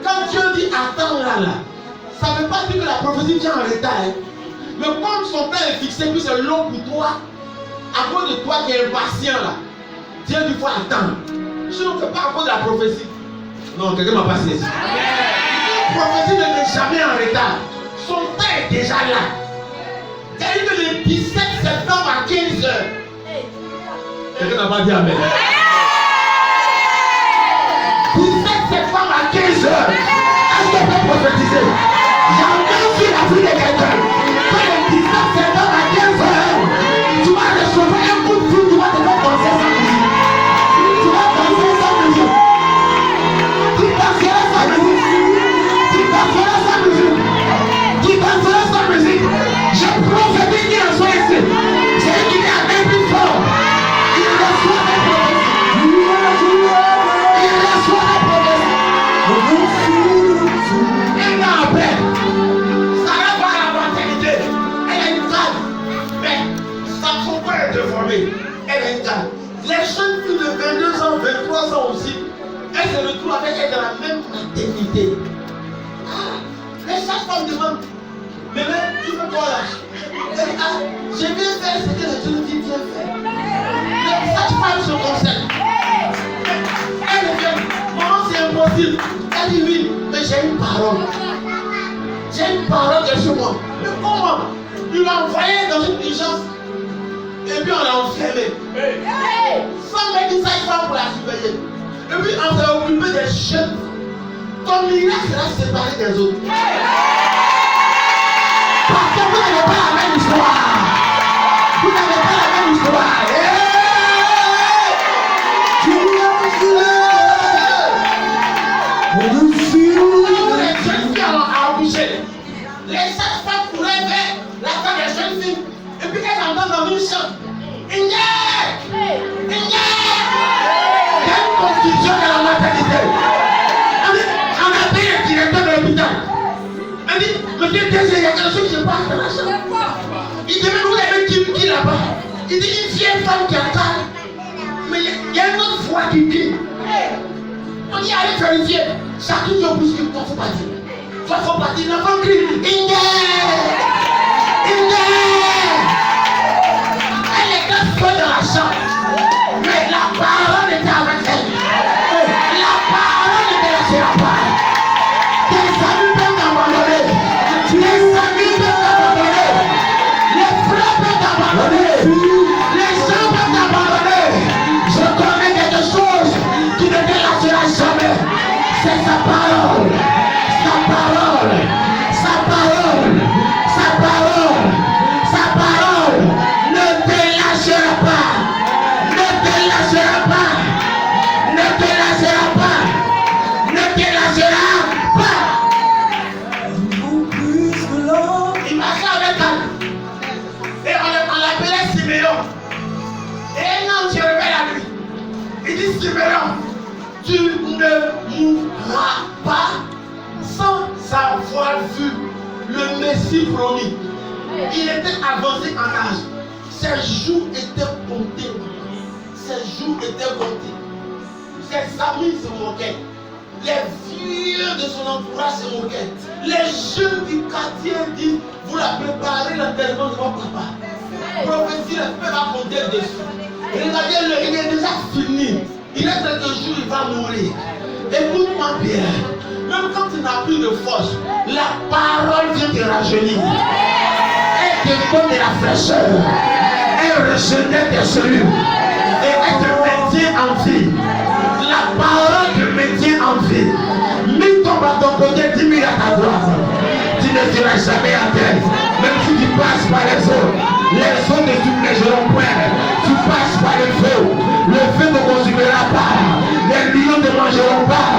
Quand Dieu dit attends-la, là, ça ne veut pas dire que la prophétie vient en retard. Hein. Mais comme son temps est fixé, puis c'est long pour toi, à cause de toi qui es impatient là, Dieu dit faut attendre. Sinon, ce n'est pas à cause de la prophétie. Non, quelqu'un m'a passé ici. La prophétie ne met jamais en retard. Son temps est déjà là. C'est-à-dire que le 17 septembre à 15h. Quelqu'un n'a pas dit amen. 17 septembre à 15h. Est-ce que tu peux prophétiser? Jamais vu la vie de quelqu'un. Quand le 17 septembre à 15h, tu vas recevoir un coup de fil, tu vas te faire danser sans musique. Tu vas danser sans musique. Tu danseras sans musique. Tu danseras sans musique. Tu danseras sans musique. Je prophétise en soi ici. C'est qu'il y a un plus fort. Il reçoit des prophéties. Il reçoit des prophéties. Un an après, Sarah va à la maternité. Elle a une canne. Mais son corps est déformé. Elle a une canne. Les jeunes filles de 22 ans, 23 ans aussi, elles se retrouvent avec elle dans la même maternité. Les sages-femmes demandent, mais tu fais quoi là? Elle dit, je viens faire ce que les jeunes filles viennent faire. Les sages-femmes se concernent. Elle vient, maman c'est impossible. Elle dit oui, mais j'ai une parole. J'ai une parole qui est sur moi. Mais comment? Il l'a envoyé dans une urgence. Et puis on l'a enfermé. Sans mettre une sage-femme pour la surveiller. Et puis on s'est occupé des jeunes. Ton miracle sera séparé des autres. Parce que vous n'avez pas la même histoire. Vous n'avez pas la même histoire. Les jeunes filles ont accouché. Les sages-femmes couraient vers la femme des jeunes filles. Et puis elles entendent dans une chambre. Il y a une confusion dans la maternité. On a payé le directeur de l'hôpital. On dit, monsieur Désiré, il y a quelque chose qui se passe dans la chambre. Il demande où il y avait qui là-bas. Il dit, une vieille femme qui a calme. Mais il y a une autre voix qui dit. On dit, allez vérifier. Chacun de vous, il ne faut pas dire. Toi, il ne faut pas dire. L'enfant crie, Inge. Elle était seule dans la chambre. Mais la parole était avec elle. La parole ne te laissera pas. Tes amis peuvent t'abandonner. Les amis peuvent t'abandonner. Les frères peuvent t'abandonner. Les gens peuvent t'abandonner. Je connais quelque chose qui ne te lâchera jamais. C'est sa parole. parole, sa parole, sa parole, sa parole, sa parole ne te lâchera pas, ne te lâchera pas, ne te lâchera pas, ne te lâchera pas. Plus que l'or. Il marchait avec elle. Et on l'appelait Siméon. Et un ange se révèle à lui. Il dit Siméon, tu ne mourras pas sans avoir vu le Messie promis. Il était avancé en âge. Ses jours étaient comptés. Ses jours étaient comptés. Ses amis se moquaient. Les vieux de son entourage se moquaient. Les jeunes du quartier disent, vous la préparez l'enterrement de votre papa. Prophétie, le peuple va compter dessus. Regardez-le, il est déjà fini. Il est quelques jours, il va mourir. Écoute-moi bien. Même quand tu n'as plus de force, la parole vient te rajeunir. Elle te donne de la fraîcheur. Elle régénère tes cellules. Et elle te maintient en vie. La parole te maintient en vie. Mets ton à ton côté, 10 000 à ta droite. Tu ne seras jamais à terre. Même si tu passes par les eaux ne submergeront point. Tu passes par le feu ne consumera pas. Les lions ne mangeront pas.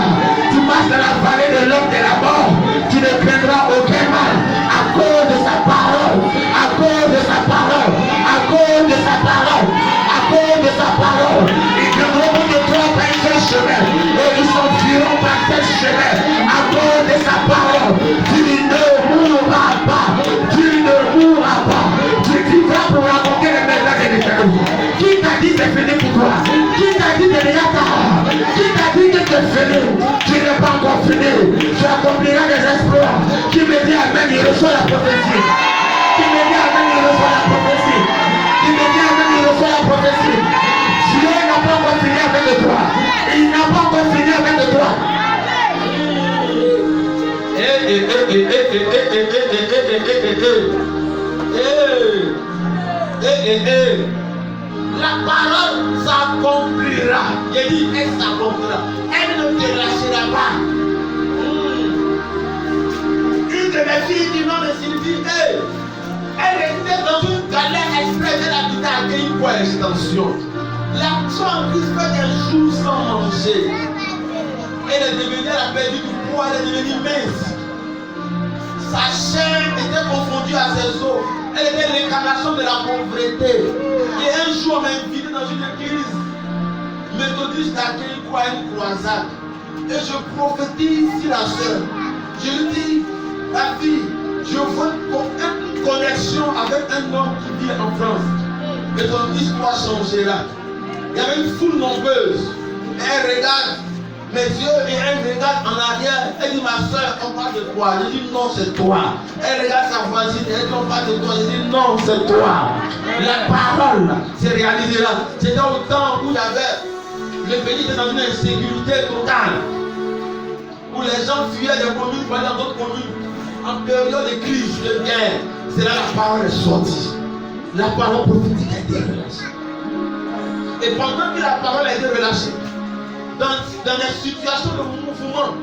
Tu passes dans la vallée de l'homme de la mort. Tu ne craindras aucun mal. À cause de sa parole. À cause de sa parole. À cause de sa parole. À cause de sa parole. Ils viendront de toi par tel chemin. Et ils s'enfuiront par tel chemin. À cause de sa parole. Tu ne mourras pas. Tu ne mourras pas. Tu vivras pour raconter les merveilles de l'éternel. Qui t'a dit c'est fini pour toi? Qui t'a dit de déjà tard? Qui t'a dit que c'est fini? Tu n'es pas encore fini. Tu accompliras des exploits. Qui me dit amen, il reçoit la prophétie. Qui me dit amen, il reçoit la prophétie. Qui me dit amen, il reçoit la prophétie. Dieu n'a pas encore fini avec toi. Il n'a pas encore fini avec toi. La parole s'accomplira. Il dit, elle s'accomplira. Elle ne te lâchera pas. Une de mes filles du nom de Sylvie, elle était dans une galère exprès, elle habitait à Kéikou extension. La femme qui fait un jour sans manger. Elle est devenue, elle a perdu du poids, elle est devenue mince. Sa chair était confondue à ses os. Elle était l'incarnation de la pauvreté. Et un jour, on m'a invité dans une église méthodiste à Kéikou à une croisade. Et je prophétise ici la soeur. Je lui dis, la fille, je vois une connexion avec un homme qui vit en France. Et ton histoire changera. Il y avait une foule nombreuse. Elle regarde mes yeux et elle regarde en arrière. Elle dit, ma soeur, on parle de quoi? Je dis, non, c'est toi. Elle regarde sa voisine. Elle dit, on parle de toi. Je dis, non, c'est toi. La parole s'est réalisée là. C'était au temps où il y avait, le pays était dans une insécurité totale. Où les gens fuyaient des communes pour aller dans d'autres communes. En période de crise, de guerre. C'est là la parole est sortie. La parole prophétique a été relâchée. Et pendant que la parole a été relâchée, dans des situations de mouvement,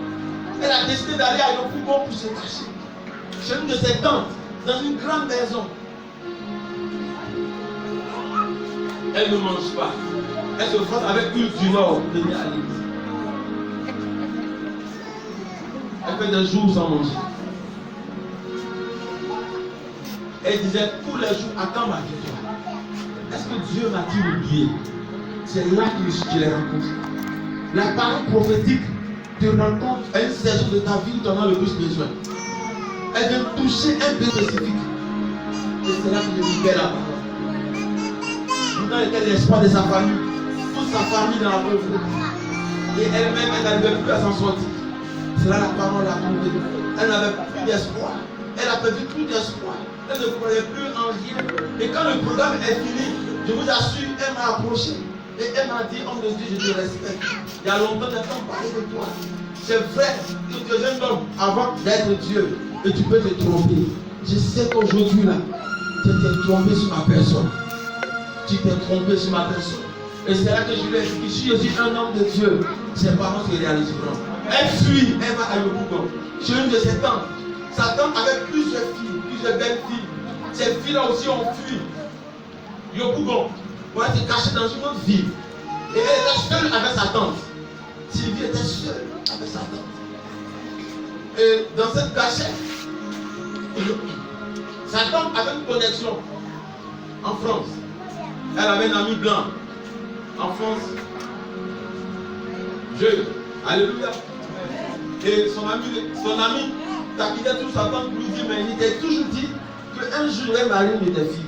elle a décidé d'aller à Yopougon pour se cacher. Chez une de ses tantes, dans une grande maison. Elle ne mange pas. Elle se frotte avec une du nord pour venir à l'église. Elle fait des jours sans manger. Elle disait tous les jours, attends ma victoire. Est-ce que Dieu m'a-t-il oublié? C'est là que je l'ai rencontré. La parole prophétique te rencontre à une saison de ta vie où tu en as le plus besoin. Elle vient toucher un peu spécifique. Et c'est là que je libère la parole. Maintenant, elle était l'espoir de sa famille. Toute sa famille dans la pauvreté. Et elle-même, elle n'arrivait plus à s'en sortir. C'est là la parole a tombé. Elle n'avait plus d'espoir. Elle a perdu tout d'espoir. Elle ne croyait plus en rien. Et quand le programme est fini, je vous assure, elle m'a approché. Et elle m'a dit, homme de Dieu, je te respecte. Il y a longtemps, j'ai entendu parler de toi. C'est vrai que tu es un homme avant d'être Dieu. Et tu peux te tromper. Je sais qu'aujourd'hui, là, tu t'es trompé sur ma personne. Tu t'es trompé sur ma personne. Et c'est là que je lui ai dit, je suis aussi un homme de Dieu. Ses parents se réaliseront. Elle fuit, elle va à Yopougon. Chez une de ses tantes. Sa tante avait plusieurs filles, plusieurs belles filles. Ces filles-là aussi ont fui. Yopougon. Pour être cachée dans une autre ville. Et elle était seule avec sa tante. Sylvie était seule avec sa tante. Et dans cette cachette, sa tante avait une connexion en France. Elle avait un ami blanc en France. Jeune. Alléluia. Et son ami taquinait tout sa tante pour lui dire, mais il était toujours dit qu'un jour elle marie une de tes filles.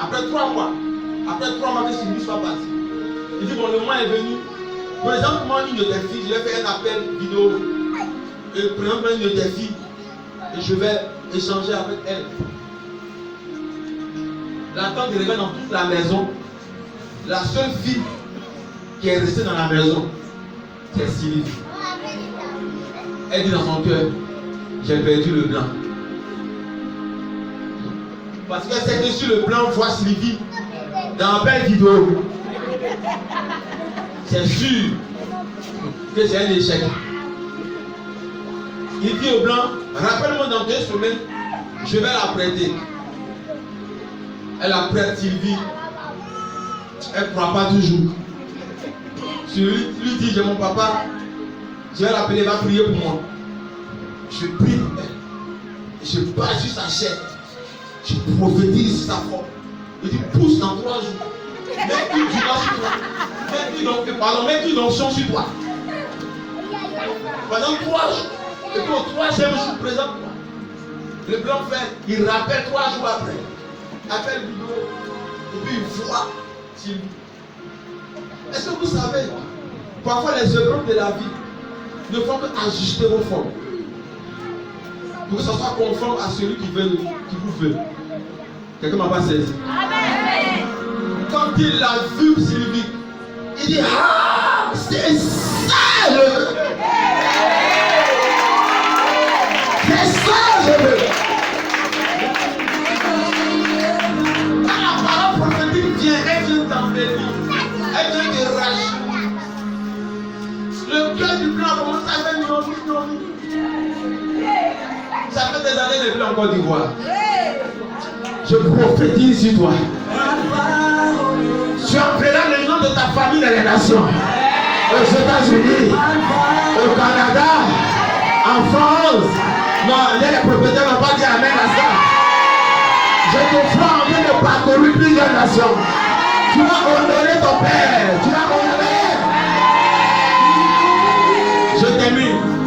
Après 3 mois que Sylvie soit partie, il dit, bon, le mois est venu. Présente-moi une de tes filles, je vais faire un appel vidéo. Et présente-moi une de tes filles. Et je vais échanger avec elle. La tante revient dans toute la maison. La seule fille qui est restée dans la maison, c'est Sylvie. Elle dit dans son cœur, j'ai perdu le blanc. Parce qu'elle sait que sur le blanc, voit Sylvie dans la belle vidéo. C'est sûr que c'est un échec. Il dit au blanc, rappelle-moi dans 2 semaines, je vais la prêter. Elle apprête Sylvie. Elle ne croit pas toujours. Je lui dis, j'ai mon papa, je vais l'appeler, il va prier pour moi. Je prie pour elle. Je bats sur sa chair. Je prophétise sur sa forme. Il dit, pousse dans 3 jours. Mets une douleur sur toi. Mets une onction sur toi. Pendant 3 jours. Et puis au 3e jour, présente-moi. Le blanc fait, il rappelle 3 jours après. Appelle vidéo. Et puis il voit Sylvie. Est-ce que vous savez, parfois les épreuves de la vie ne font qu'ajuster vos formes. Pour que ce soit conforme à celui qui vous veut. Quelqu'un m'a pas saisi. Amen. Quand il a vu Sylvie, il dit, ah, c'est ça je veux. C'est ça je veux. Quand la parole prophétique vient, elle vient t'embellir. Elle vient te racheter. Le cœur du blanc commence à faire non. Ça fait des années depuis en Côte d'Ivoire. Je prophétise sur toi. Tu appelleras le nom de ta famille dans les nations. Aux États-Unis, au Canada, en France. Non, les propriétaires n'ont pas dit amen à ça. Je te ferai en train de parcourir plusieurs nations. Tu vas honorer ton père. Tu vas honorer.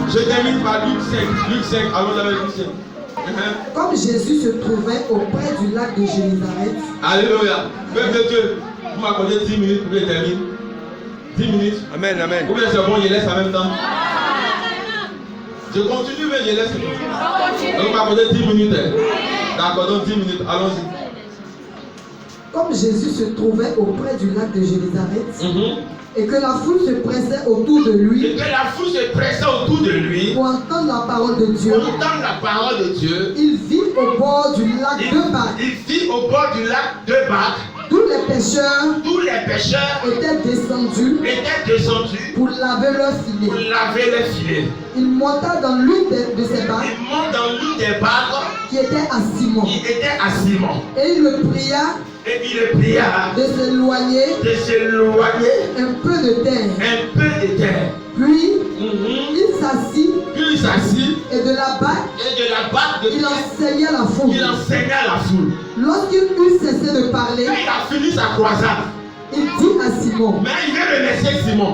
Je termine par Luc 5. Luc 5, allons avec Luc 5. Comme Jésus se trouvait auprès du lac de Génézareth. Alléluia. Peuple de Dieu, vous m'accordez 10 minutes pour que je termine. 10 minutes. Amen, amen. Ou bien c'est bon, je laisse en même temps. Je continue, mais je laisse. Donc, vous m'accordez 10 minutes. D'accord, donc 10 minutes. Allons-y. Comme Jésus se trouvait auprès du lac de Génézareth, et que la foule se pressait autour de lui, pour entendre la parole de Dieu, il vit au bord du lac 2 barques. Tous les pêcheurs étaient descendus pour laver leurs filets. Il monta dans l'une de ces barques qui était à Simon. Et il le pria de s'éloigner un peu de terre. Puis il s'assit et de la barque il enseigna la foule. Lorsqu'il eut cessé de parler, quand il a fini sa croisade, il dit à Simon, mais il vient remercier Simon.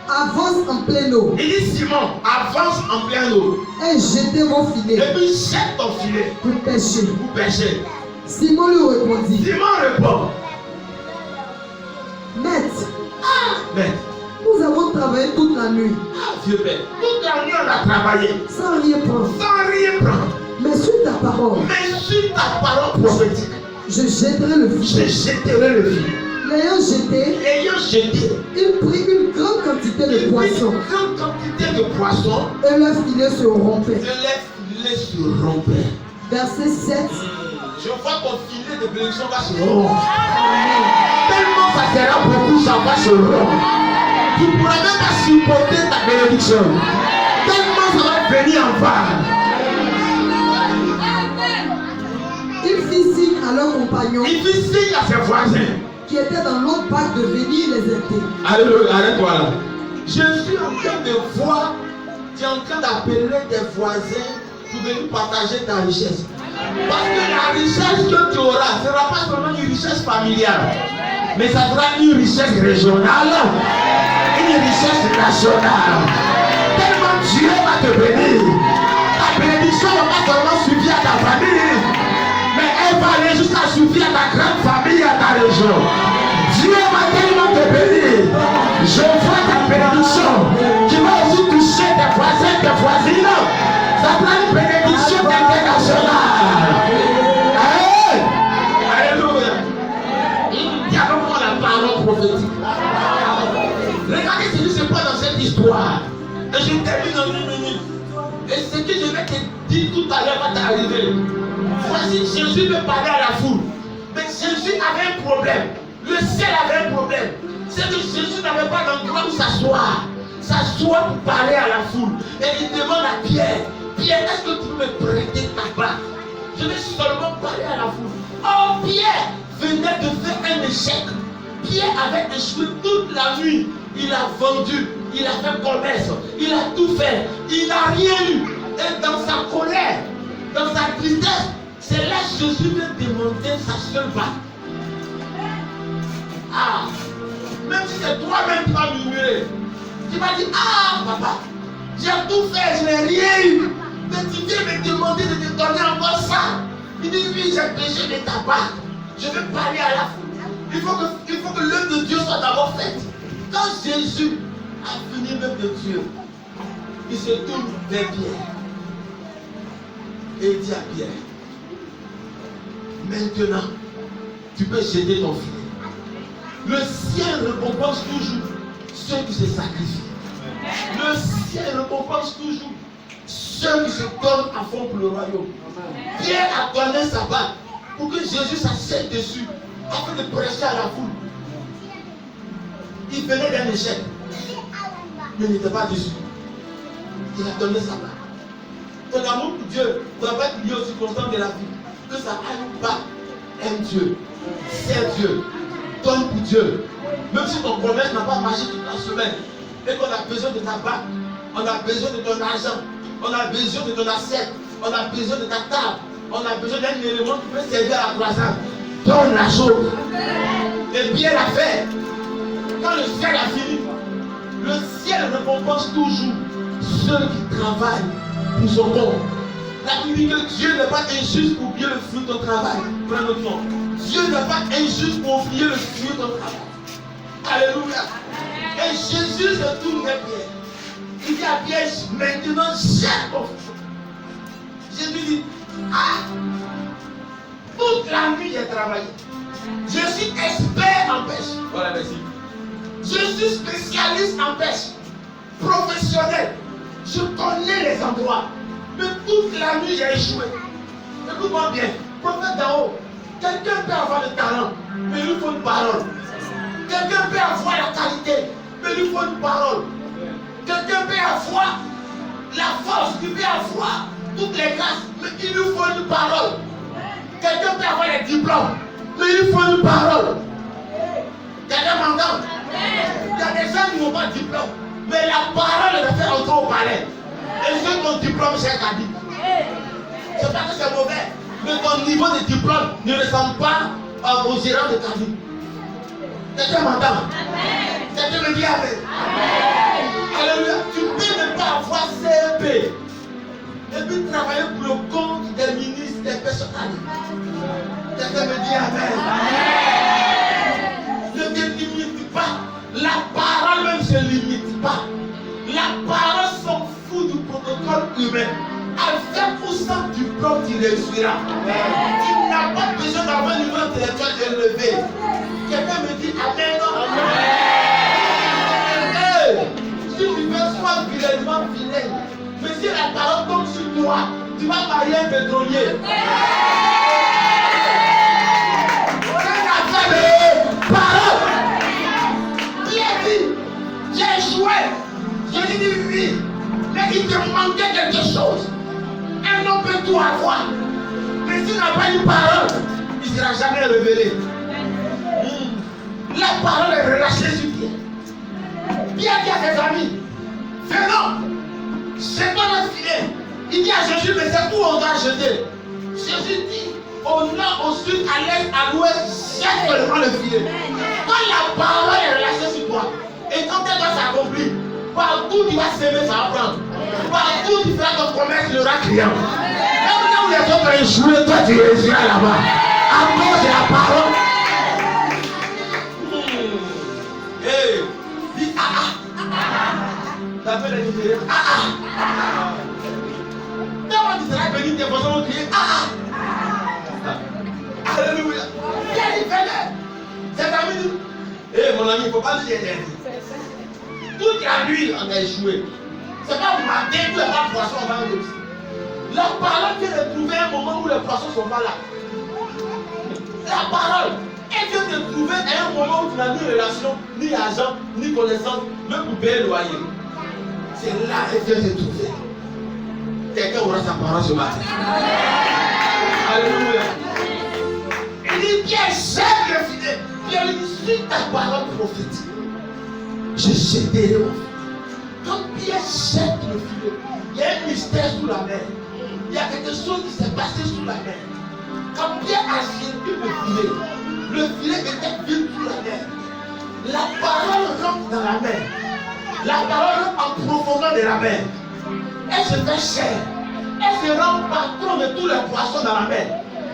Avance en pleine eau. Il dit, Simon, avance en pleine eau. Et jetez vos filets. Et puis jette ton filet. Pour pêcher. Simon lui répondit. Maître. Nous avons travaillé toute la nuit. Vieux père. Toute la nuit on a travaillé. Sans rien prendre. Mais sur ta parole prophétique, je jetterai le filet. L'ayant jeté, il prit une grande quantité de poissons. Et leurs filets se rompaient. Verset 7. Je vois ton filet de bénédiction va se rompre. Tellement ça sera beaucoup, ça va se rompre. tu ne pourras même pas supporter ta bénédiction. Tellement ça va venir en vague. Il fit signe à leurs compagnons Il fit signe à ses voisins. qui étaient dans l'autre barque de venir les aider. Alléluia, arrête-toi là. Je suis en train de voir, tu es en train d'appeler tes voisins pour venir partager ta richesse. Parce que la richesse que tu auras, ce ne sera pas seulement une richesse familiale, mais ça sera une richesse régionale, une richesse nationale. Tellement Dieu va te bénir. Ta bénédiction ne va pas seulement suffire à ta famille, mais elle va aller jusqu'à suffire à ta grande famille, à ta région. Dieu va tellement te bénir. Je vois ta bénédiction qui va aussi toucher tes voisins, tes voisines. Ça sera une bénédiction internationale. Alléluia. Il y a vraiment la parole prophétique. Regardez ce qui se passe dans cette histoire. Et je termine en 1 minute. Et ce que je vais te dire tout à l'heure va t'arriver. Voici, Jésus veut parler à la foule. Mais Jésus avait un problème. Le ciel avait un problème. C'est que Jésus n'avait pas d'endroit où s'asseoir. S'asseoir pour parler à la foule. Et il demande à Pierre, Pierre, est-ce que tu peux me prêter ta barque? Je vais seulement parler à la foule. Oh, Pierre venait de faire un échec. Pierre avait échoué toute la nuit. Il a vendu, il a fait commerce, il a tout fait. Il n'a rien eu. Et dans sa colère, dans sa tristesse, c'est là que Jésus vient demander sa seule barque. Ah, même si c'est toi-même qui vas murmurer, tu vas dire, ah papa, j'ai tout fait, je n'ai rien eu. Mais tu viens me demander de te donner encore ça. Il dit, oui, j'ai péché de ta part. Je veux parler à la foule. Il faut que l'œuvre de Dieu soit d'abord faite. Quand Jésus a fini l'œuvre de Dieu, il se tourne vers Pierre. Et il dit à Pierre, maintenant, tu peux jeter ton filet. Le ciel récompense toujours ceux qui se sacrifient. Le ciel récompense toujours ceux qui se donnent à fond pour le royaume. Pierre a donné sa barque pour que Jésus s'assiette dessus afin de prêcher à la foule. Il venait d'un échec, mais il n'était pas déçu. Il a donné sa barque. Ton amour pour Dieu doit pas être lié aux circonstances de la vie. Que ça aille ou pas, aime Dieu, sert Dieu, donne pour Dieu. Même si ton commerce n'a pas marché toute la semaine et qu'on a besoin de ta barque, on a besoin de ton argent, on a besoin de ton assiette, on a besoin de ta table, on a besoin d'un élément qui peut servir à la croissance. Donne la chose. Et bien la fait. Quand le ciel a fini, le ciel récompense toujours ceux qui travaillent pour son compte. La Bible dit que Dieu n'est pas injuste pour oublier le fruit de ton travail. Prends notre nom. Dieu n'est pas injuste pour oublier le fruit de ton travail. Alléluia. Et Jésus se tourne vers Pierre. Il dit à Pierre, maintenant j'ai ton fruit. Jésus dit, ah, toute la nuit j'ai travaillé. Je suis expert en pêche. Voilà, merci. Je suis spécialiste en pêche, professionnel. Je connais les endroits. Mais toute la nuit, j'ai échoué. Écoute-moi bien, prophète d'en haut, quelqu'un peut avoir le talent, mais il lui faut une parole. Quelqu'un peut avoir la qualité, mais il lui faut une parole. Quelqu'un peut avoir la force, il peut avoir toutes les grâces, mais il lui faut une parole. Quelqu'un peut avoir les diplômes, mais il lui faut une parole. Quelqu'un m'entend? Il y a des gens qui n'ont pas de diplôme, mais la parole les a fait entrer au palais. Et ceux qui ont diplôme, c'est Kabi. C'est pas que c'est mauvais, mais ton niveau de diplôme ne ressemble pas au gérant de Kabi. Quelqu'un m'entend? Quelqu'un me dit Amen. Alléluia. Tu peux ne pas avoir CEP et puis travailler pour le compte des ministres, des personnalités. Quelqu'un me dit Amen. Ne te limite pas. La parole même ne se limite pas. La parole s'en fout du protocole humain. Avec ou sans diplôme, tu réussiras. Tu n'as pas besoin d'avoir un niveau intellectuel élevé. Quelqu'un me dit Amen. Hey, si tu veux soit bilinguement bilingue, mais si la parole tombe sur toi, tu vas marier un pétrolier. C'est une affaire de parole. Pierre dit, j'ai jouer. Jésus dit oui. Mais il te manquait quelque chose. Un homme peut tout avoir. Mais s'il n'a pas une parole, il ne sera jamais révélé. La parole est relâchée sur Pierre. Pierre dit à ses amis, venons, jetons notre filet. Il dit à Jésus, mais c'est où on doit jeter? Jésus dit, au nord, au sud, à l'est, à l'ouest, jette seulement le filet. Quand la parole est relâchée sur toi, et quand elle doit s'accomplir, partout tu vas s'aimer, ça va prendre. Partout tu feras ton commerce, il y aura client. Même là où les autres échouent, toi tu réussiras là-bas. À cause de la parole. Hey, dis t'appelles les Nigériens. Quand tu seras béni, tes voisins vont crier Alléluia. Viens, venez. Cet ami dit, mon ami, il ne faut pas dire toute la nuit, on a échoué. C'est pas au matin que les poissons vont réussir. La parole vient de trouver un moment où les poissons ne sont pas là. La parole, elle vient de trouver à un moment où tu n'as ni relation, ni argent, ni connaissance, même pour payer le loyer. C'est là qu'elle vient de trouver. Quelqu'un aura sa parole ce matin. Alléluia. Il dit, Pierre, jette le filet. Pierre lui dit, suis ta parole prophétique. Je jetterai mon filet. Quand Pierre jette le filet, il y a un mystère sous la mer. Il y a quelque chose qui s'est passé sous la mer. Quand Pierre a jeté le filet était vide sous la mer. La parole rentre dans la mer. La parole rentre en profondeur de la mer. Elle se fait chair. Elle se rend patron de tous les poissons dans la mer.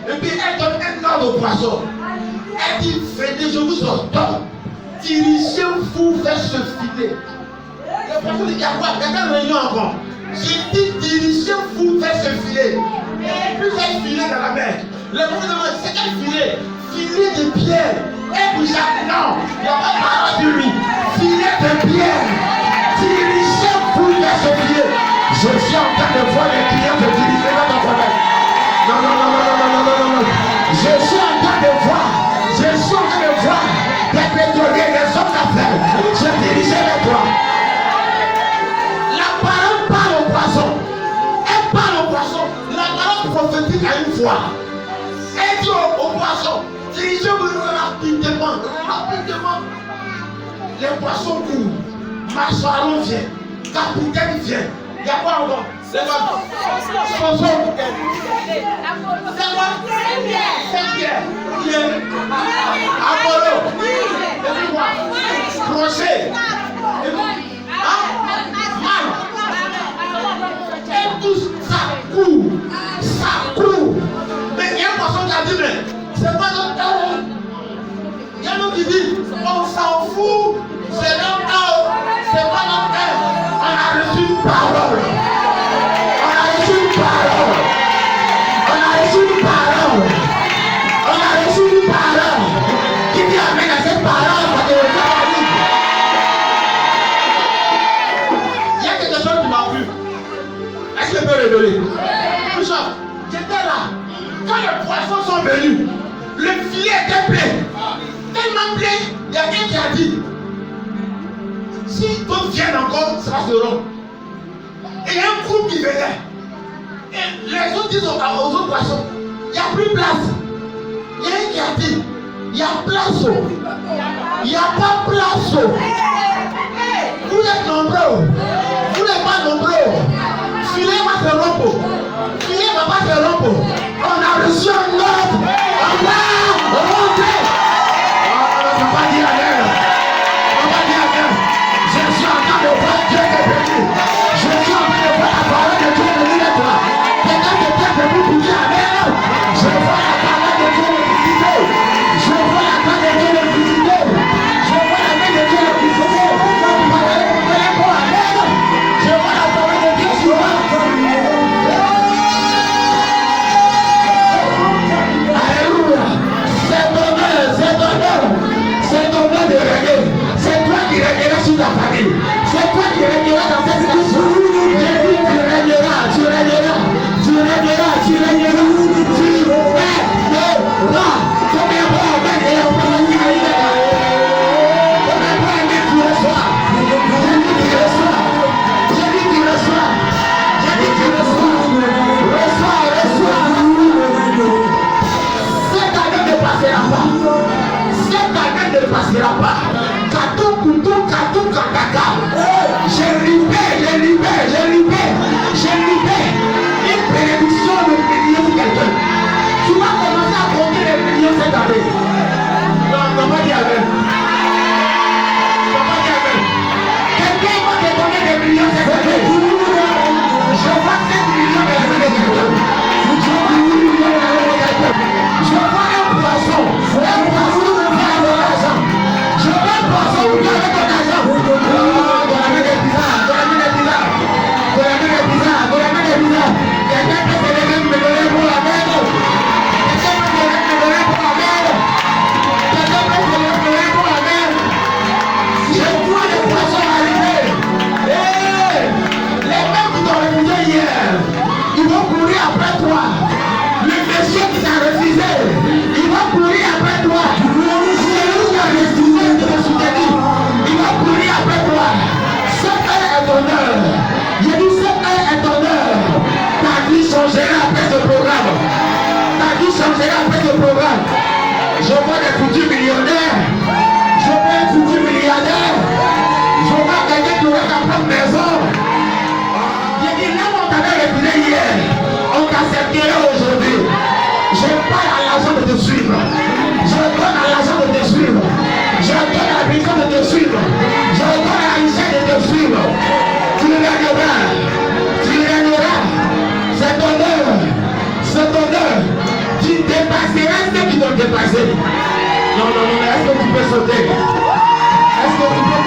Et puis elle donne un ordre aux poissons. Elle dit, venez, je vous ordonne. Dirigez-vous vers ce filet. Les poissons disent, il y a quoi? Il y a quelle réunion encore? J'ai dit, dirigez-vous vers ce filet. Et plusieurs filets dans la mer. Le monde demande, c'est quel filet? Filet de pierre. Et puis non, il n'y a pas de parole sur lui. Filet de pierre. Dirigez-vous vers ce filet. Je suis en train de voir les clients se diriger dans ton commerce. Non. Je suis en train de voir des pétroliers, des hommes d'affaires se diriger vers toi. La parole parle au poisson. Elle parle au poisson. La parole prophétique a une voix. Elle dit au poisson, dirigez-vous rapidement. Les poissons courent. Maçon vient. Capitaine vient. Il y a quoi encore? C'est quoi? C'est quoi? Saint-Pierre. Apollo. Et puis quoi? Crochet. Et puis et tout ça court. Mais il y a un poisson qui a dit, mais c'est pas notre temps. Il y a un autre qui dit, on s'en fout, c'est notre temps, c'est pas notre temps. On a reçu une parole. Qui dit amen à cette parole, ça te regarde. Il y a quelque chose qui m'a plu. Est-ce que je peux révéler? Bishop, j'étais là. Quand les poissons sont venus, le filet était plein. Tellement plein, il y a quelqu'un qui a dit, si d'autres viennent encore, ça va se rompre. Et il y a un groupe qui venait. Et les autres disent aux autres poissons, il n'y a plus de place. Il y a un qui a dit, il y a place. Il n'y a pas place. Vous êtes nombreux. Vous n'êtes pas nombreux. Filet va se rompre. Filet ne va pas se rompre. On a reçu un ordre. On va rentrer. On va pas dire rien. On va dire rien. Je suis en train de voir Dieu te bénir. Je suis en train de voir la parole de Dieu venir à toi. Quelqu'un de Dieu peut vous dire amen. Je vois la parole de Dieu le visiter. Je vois la main de Dieu le visiter. Je vois la main de Dieu le visiter. Je vois la parole de Dieu Quelqu'un peut se lever me donner pour la merde. Quelqu'un peut se lever me donner pour la merde. Quelqu'un peut se lever me donner pour la merde. Je vois les poissons arriver. Hey, les mecs qui t'ont refusé hier, ils vont courir après toi. Le monsieur qui t'a refusé, il va courir après toi. Celui qui a refusé de te soutenir, il va courir après toi. Cette heure est ton heure. J'ai dit cette heure est ton heure. Ta vie changera après ce programme. Ta vie changera après ce programme. Je vois des futurs millionnaires. Je vois un futur milliardaire. Je vois quelqu'un qui aura sa propre maison. J'ai dit là où on t'avait refusé hier, on t'acceptera aujourd'hui. Je parle à l'argent de te suivre. Je donne à l'argent de te suivre. Je donne à la puissance de te suivre. Je donne à la richesse de te suivre. Tu régneras. Tu régneras. C'est ton heure. C'est ton heure. Tu dépasseras ceux qui t'ont dépassé. Non, non, non, est-ce que tu peux sauter? Est-ce que tu peux